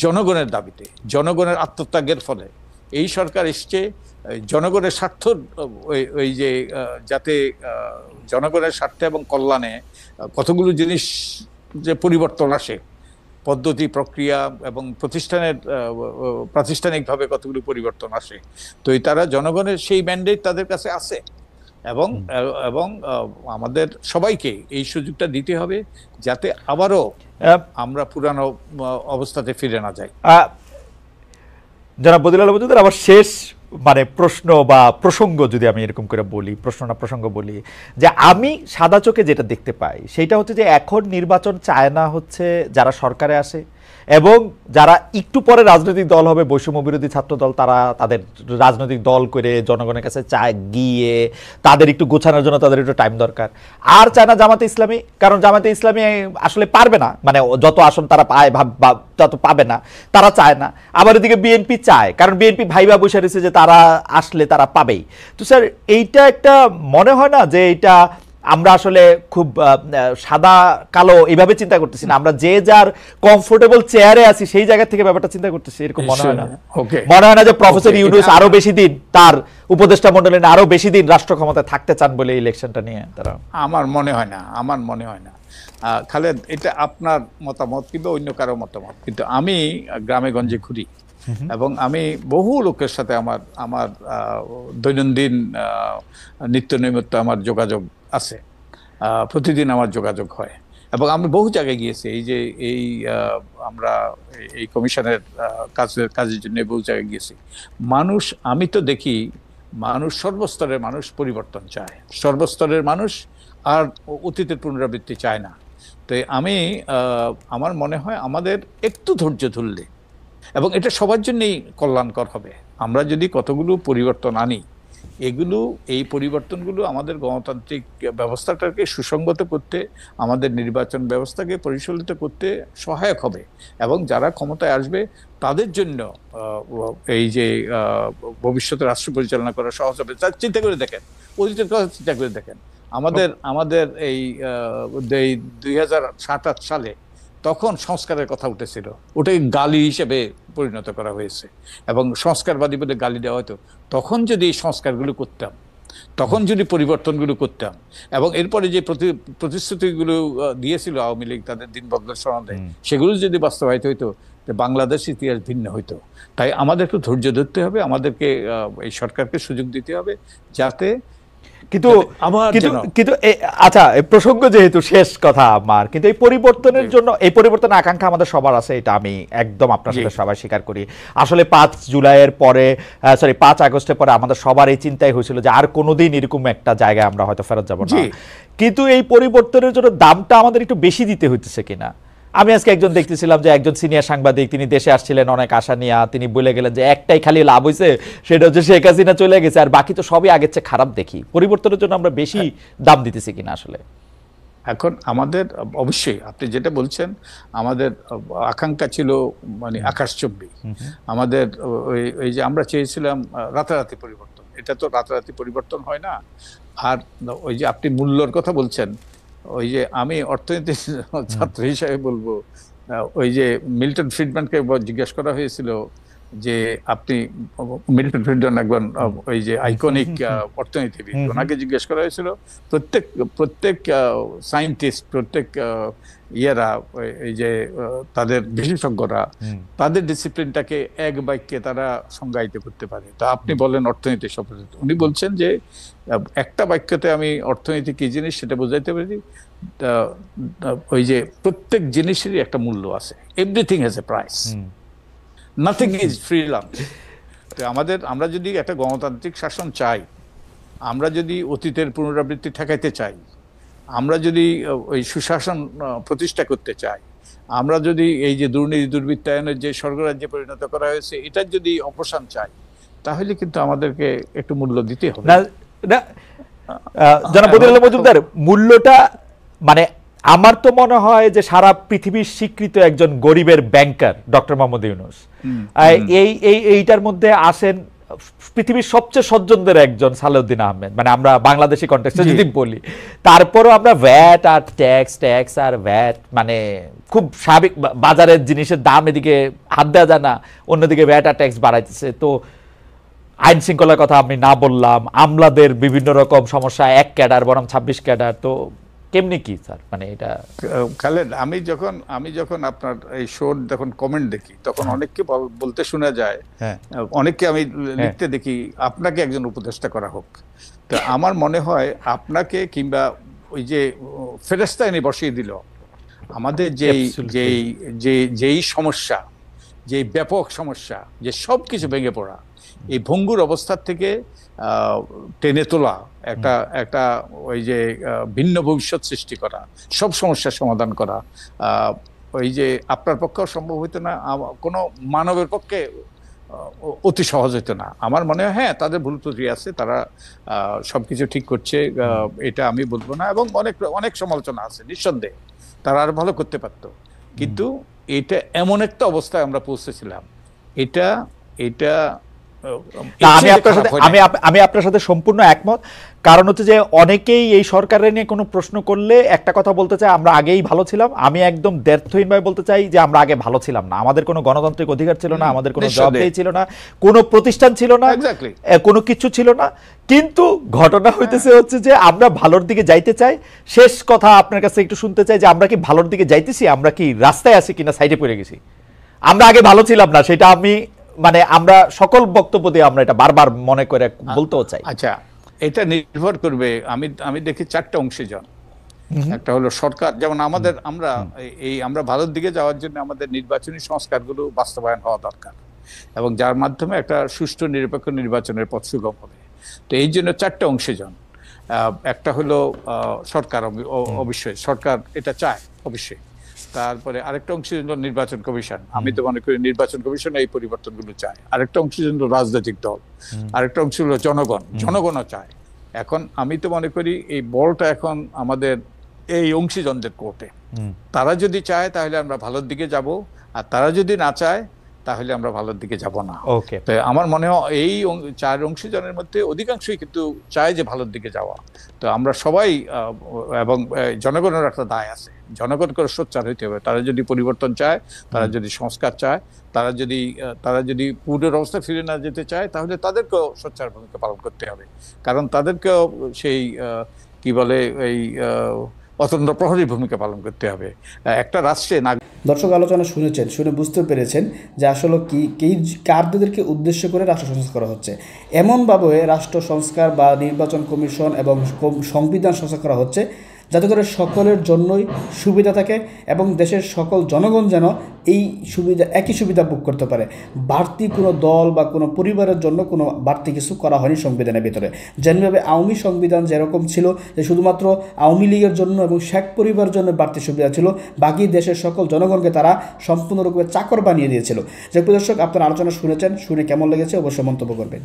জনগণের দাবিতে, জনগণের আত্মত্যাগের ফলে। এই সরকার এসছে জনগণের স্বার্থ, ওই যে যাতে জনগণের স্বার্থে এবং কল্যাণে কতগুলো জিনিস যে পরিবর্তন আসে, পদ্ধতি, প্রক্রিয়া এবং প্রাতিষ্ঠানিকভাবে কতগুলো পরিবর্তন আসে। তো তারা জনগণের সেই ম্যান্ডেট তাদের কাছে আছে, এবং এবং আমাদের সবাইকে এই সুযোগটা দিতে হবে যাতে আবারও আমরা পুরানো অবস্থাতে ফিরে না যাই। জনাব বদিউল আলম মজুমদার, আমার শেষ মানে প্রশ্ন বা প্রসঙ্গ যদি আমি এরকম করে বলি, প্রশ্ন না প্রসঙ্গ বলি, যে আমি সাদা চোখে যেটা দেখতে পাই সেটা হচ্ছে যে এখন নির্বাচন চায় না হচ্ছে যারা সরকারে আসে, এবং যারা একটু পরে রাজনৈতিক দল হবে, বৈষম্য বিরোধী ছাত্র দল, তারা তাদের রাজনৈতিক দল করে জনগণের কাছে চায় গিয়ে তাদের একটু গোছানোর জন্য তাদের একটু টাইম দরকার। আর চায় না জামাতে ইসলামী, কারণ জামাতে ইসলামী আসলে পারবে না, মানে যত আসন তারা পায় তত পাবে না, তারা চায় না। আবার এদিকে বিএনপি চায়, কারণ বিএনপি ভাইবা বসে রয়েছে যে তারা আসলে তারা পাবেই। তো স্যার, এইটা একটা মনে হয় না যে এটা আমরা আসলে খুব সাদা কালো এইভাবে চিন্তা করতেছি না, আমরা যে যার কমফোর্টেবল চেয়ারে আছি সেই জায়গা থেকে ব্যাপারটা চিন্তা করতেছি, এরকম মনে হয় না? মনে হয় না যে প্রফেসর ইউনূস আরো বেশি দিন, তার উপদেষ্টা মণ্ডলী আরো বেশি দিন রাষ্ট্র ক্ষমতায় থাকতে চান বলে ইলেকশনটা নিয়ে তারা? আমার মনে হয় না, আমার মনে হয় না। খালেদ, এটা আপনার মতামত কিংবা অন্য কারো মতামত, কিন্তু আমি গ্রামে গঞ্জে ঘুরি এবং আমি বহু লোকের সাথে আমার দৈনন্দিন নিত্য নৈমিত্য আমার যোগাযোগ আছে, প্রতিদিন আমার যোগাযোগ হয়, এবং আমি বহু জায়গায় গিয়েছি। এই আমরা এই কমিশনের কাজের জন্য বহু জায়গায় গিয়েছি। মানুষ, আমি তো দেখি মানুষ, সর্বস্তরের মানুষ পরিবর্তন চায়, সর্বস্তরের মানুষ আর অতীতের পুনরাবৃত্তি চায় না। তো আমার মনে হয় আমাদের একটু ধৈর্য ধরলে, এবং এটা সবার জন্যই কল্যাণকর হবে, আমরা যদি কতগুলো পরিবর্তন আনি, এই পরিবর্তনগুলো আমাদের গণতান্ত্রিক ব্যবস্থাটাকে সুসংগত করতে, আমাদের নির্বাচন ব্যবস্থাকে পরিচালিত করতে সহায়ক হবে, এবং যারা ক্ষমতায় আসবে তাদের জন্য এই যে ভবিষ্যতে রাষ্ট্র পরিচালনা করা সহজ হবে। চিন্তা করে দেখেন, অতীতের কথা চিন্তা করে দেখেন, আমাদের এই 2007-8 সালে তখন সংস্কারের কথা উঠেছিল, ওটাই গালি হিসেবে পরিণত করা হয়েছে, এবং সংস্কারবাদী বলে গালি দেওয়া হতো। তখন যদি এই সংস্কারগুলো করতাম, তখন যদি পরিবর্তনগুলো করতাম, এবং এরপরে যে প্রতিশ্রুতিগুলো দিয়েছিল আওয়ামী লীগ তাদের দিন বদলের সনদে, সেগুলো যদি বাস্তবায়িত হইতো, বাংলাদেশ ইতিহাস ভিন্ন হইতো। তাই আমাদের একটু ধৈর্য ধরতে হবে, আমাদেরকে এই সরকারকে সুযোগ দিতে হবে যাতে কিন্তু আচ্ছা, প্রসঙ্গ যেহেতু শেষ কথা আমার, কিন্তু এই পরিবর্তনের জন্য, এই পরিবর্তনের আকাঙ্ক্ষা আমাদের সবার আছে, এটা আমি একদম আপনার সাথে সবাই স্বীকার করি। আসলে 5 জুলাইয়ের পরে, 5 আগস্টের পরে আমাদের সবার এই চিন্তাই হয়েছিল যে আর কোনোদিন এরকম একটা জায়গায় আমরা হয়তো ফেরত যাব না। কিন্তু এই পরিবর্তনের জন্য দামটা আমাদের একটু বেশি দিতে হইতেছে কিনা? আমি আজকে একজন দেখতেছিলাম যে একজন সিনিয়র সাংবাদিক, তিনি দেশে আসছিলেন অনেক আশা নিয়ে, তিনি বলে গেলেন যে একটাই খালি লাভ হয়েছে, সেটা হচ্ছে শেখ হাসিনা চলে গেছে, আর বাকি তো সবই আগের চেয়ে খারাপ দেখি। পরিবর্তনের জন্য আমরা বেশি দাম দিতেছি কিনা আসলে? এখন আমাদের অবশ্যই আপনি যেটা বলছেন, আমাদের আকাঙ্ক্ষা ছিল মানে আকাশচুম্বী। আমাদের ওই যে আমরা চেয়েছিলাম রাতারাতি পরিবর্তন, এটা তো রাতারাতি পরিবর্তন হয় না। আর ওই যে আপনি মূল্যর কথা বলছেন, ওই যে আমি অর্থনীতির ছাত্র হিসাবে বলবো, ওই যে মিল্টন ফ্রিডম্যানকে জিজ্ঞেস করা হয়েছিল যে আপনি, মিল্টন ফ্রিডম্যান একজন ওই যে আইকনিক অর্থনীতিবিদ, ওনাকে জিজ্ঞেস করা হয়েছিল প্রত্যেক সায়েন্টিস্ট, প্রত্যেক ইয়েরা, এই যে তাদের বিশেষজ্ঞরা তাদের ডিসিপ্লিনটাকে এক বাক্যে তারা সংজ্ঞায়িত করতে পারে, তা আপনি বলেন অর্থনীতি সম্পর্কে। উনি বলছেন যে একটা বাক্যতে আমি অর্থনীতি কি জিনিস সেটা বোঝাইতে পারি, ওই যে প্রত্যেক জিনিসেরই একটা মূল্য আছে, everything has a price, nothing is free lunch. তো আমরা যদি একটা গণতান্ত্রিক শাসন চাই, আমরা যদি অতীতের পুনরাবৃত্তি ঠেকাইতে চাই, আমরা যদি ওই সুশাসন প্রতিষ্ঠা করতে চাই, আমরা যদি এই যে দুর্নীতি দুর্বৃত্তায়নের যে স্বর্গরাজ্যে পরিণত করা হয়েছে এটার যদি অবসান চাই, তাহলে কিন্তু আমাদেরকে একটু মূল্য দিতে হবে। জনাব বদিউল আলম মজুমদার, মূল্যটা মানে আমার তো মনে হয় যে সারা পৃথিবীর স্বীকৃত একজন গরিবের ব্যাংকার ডক্টর মোহাম্মদ ইউনূস এইটার মধ্যে আসেন পৃথিবীর সবচেয়ে সজ্জনদের একজন সালেউদ্দিন আহমেদ, মানে আমরা বাংলাদেশি কনটেক্সটে যদি বলি, তারপরও আমরা ভ্যাট আর ট্যাক্স আর ভ্যাট, মানে খুব স্বাভাবিক, বাজারের জিনিসের দাম এদিকে হাত দেওয়া যায় না, অন্যদিকে ভ্যাট আর ট্যাক্স বাড়াইতেছে। তো আইন শৃঙ্খলার কথা আমি না বললাম, আমলাদের বিভিন্ন রকম সমস্যা, 1 ক্যাডার বনাম 26 ক্যাডার, তো কেমনি কি স্যার, মানে এটা? খালেদ, আমি যখন আপনার এই শোর যখন কমেন্ট দেখি তখন অনেককে বলতে শোনা যায়, অনেককে আমি লিখতে দেখি আপনাকে একজন উপদেষ্টা করা হোক। তো আমার মনে হয় আপনাকে, কিংবা ওই যে ফেরেশতা এনে বসিয়ে দিল, আমাদের যেই সমস্যা, যে ব্যাপক সমস্যা, যে সব কিছু ভেঙে পড়া, এই ভঙ্গুর অবস্থার থেকে টেনে তোলা, একটা ওই যে ভিন্ন ভবিষ্যৎ সৃষ্টি করা, সব সমস্যার সমাধান করা, ওই যে আপনার পক্ষেও সম্ভব হইতো না, কোনো মানবের পক্ষে অতি সহজ হইতো না। আমার মনে হয় হ্যাঁ, তাদের ভুল ত্রুটি আছে, তারা সবকিছু ঠিক করছে, এটা আমি বলবো না, এবং অনেক সমালোচনা আছে নিঃসন্দেহে, তারা আরো ভালো করতে পারতো। কিন্তু এটা এমন একটা অবস্থায় আমরা পৌঁছেছিলাম, এটা আমি আপনার সাথে সম্পূর্ণ একমত। কারণ হচ্ছে যে অনেকেই এই সরকারের নিয়ে কোনো প্রশ্ন করলে একটা কথা বলতে চায়, আমরা আগেই ভালো ছিলাম। আমি একদম দ্ব্যর্থহীনভাবে বলতে চাই যে আমরা আগে ভালো ছিলাম না। আমাদের কোনো গণতান্ত্রিক অধিকার ছিল না, আমাদের কোনো জবাবদেহি ছিল না, কোনো প্রতিষ্ঠান ছিল না, কোনো কিছু ছিল না। কিন্তু ঘটনা হইতেছে হচ্ছে যে আমরা ভালোর দিকে যাইতে চাই। শেষ কথা আপনার কাছে একটু শুনতে চাই যে আমরা কি ভালোর দিকে যাইতেছি, আমরা কি রাস্তায় আছি কিনা সাইডে পড়ে গেছি? আমরা আগে ভালো ছিলাম না, সেটা আমি মানে আমরা সকল বক্তব্য দিয়ে আমরা এটা বারবার মনে করে বলতেও চাই। আচ্ছা, এটা নির্ভর করবে, আমি দেখি 4টা অংশীজন। একটা হলো সরকার, যেমন আমরা ভালোর দিকে যাওয়ার জন্য আমাদের নির্বাচনী সংস্কারগুলো বাস্তবায়ন হওয়া দরকার, এবং যার মাধ্যমে একটা সুষ্ঠু নিরপেক্ষ নির্বাচনের পথ সুগম হবে। তো এই জন্য 4টা অংশীজন। একটা হলো সরকার, অবশ্যই সরকার এটা চায় অবশ্যই। তারপরে আরেকটা অংশ হলো নির্বাচন কমিশন, আমি তো মনে করি নির্বাচন কমিশন এই পরিবর্তনগুলো চায়। আরেকটা অংশ হলো রাজনৈতিক দল, আরেকটা অংশ হলো জনগণও চায়। এখন আমি তো মনে করি এই বলটা এখন আমাদের এই অংশীজনদের কোর্টে। তারা যদি চায় তাহলে আমরা ভালোর দিকে যাব, আর তারা যদি না চায় তাহলে আমরা ভালোর দিকে যাব না। তো আমার মনে হয় এই 4 অংশীজনের মধ্যে অধিকাংশই কিন্তু চায় যে ভালোর দিকে যাওয়া। তো আমরা সবাই, এবং জনগণের একটা দায় আছে, জনগণকে সোচ্চার হইতে হবে। তারা যদি পরিবর্তন চায়, তারা যদি সংস্কার চায়, তারা যদি পূর্বের অবস্থা ফিরে না যেতে চায়, তাহলে তাদেরকেও সোচ্চার ভূমিকা পালন করতে হবে। কারণ তাদেরকেও সেই কি বলে, এই অতন্ত্র প্রহরী ভূমিকা পালন করতে হবে একটা রাষ্ট্রে। দর্শক আলোচনা শুনে বুঝতে পেরেছেন যে আসলে কারদেরকে উদ্দেশ্য করে রাষ্ট্র সংস্কার করা হচ্ছে। এমনভাবে রাষ্ট্র সংস্কার বা নির্বাচন কমিশন এবং সংবিধান সংস্কার করা হচ্ছে যাতে করে সকলের জন্যই সুবিধা থাকে এবং দেশের সকল জনগণ যেন একই সুবিধা ভোগ করতে পারে। বাড়তি কোনো দল বা কোনো পরিবারের জন্য কোনো বাড়তি কিছু করা হয়নি সংবিধানের ভিতরে। যেভাবে আওয়ামী সংবিধান যেরকম ছিল যে শুধুমাত্র আওয়ামী লীগের জন্য এবং শেখ পরিবারের জন্য বাড়তি সুবিধা ছিল, বাকি দেশের সকল জনগণকে তারা সম্পূর্ণরূপে চাকর বানিয়ে দিয়েছিল। যে দর্শক, আপনারা আলোচনা শুনেছেন, শুনে কেমন লেগেছে অবশ্যই মন্তব্য করবেন।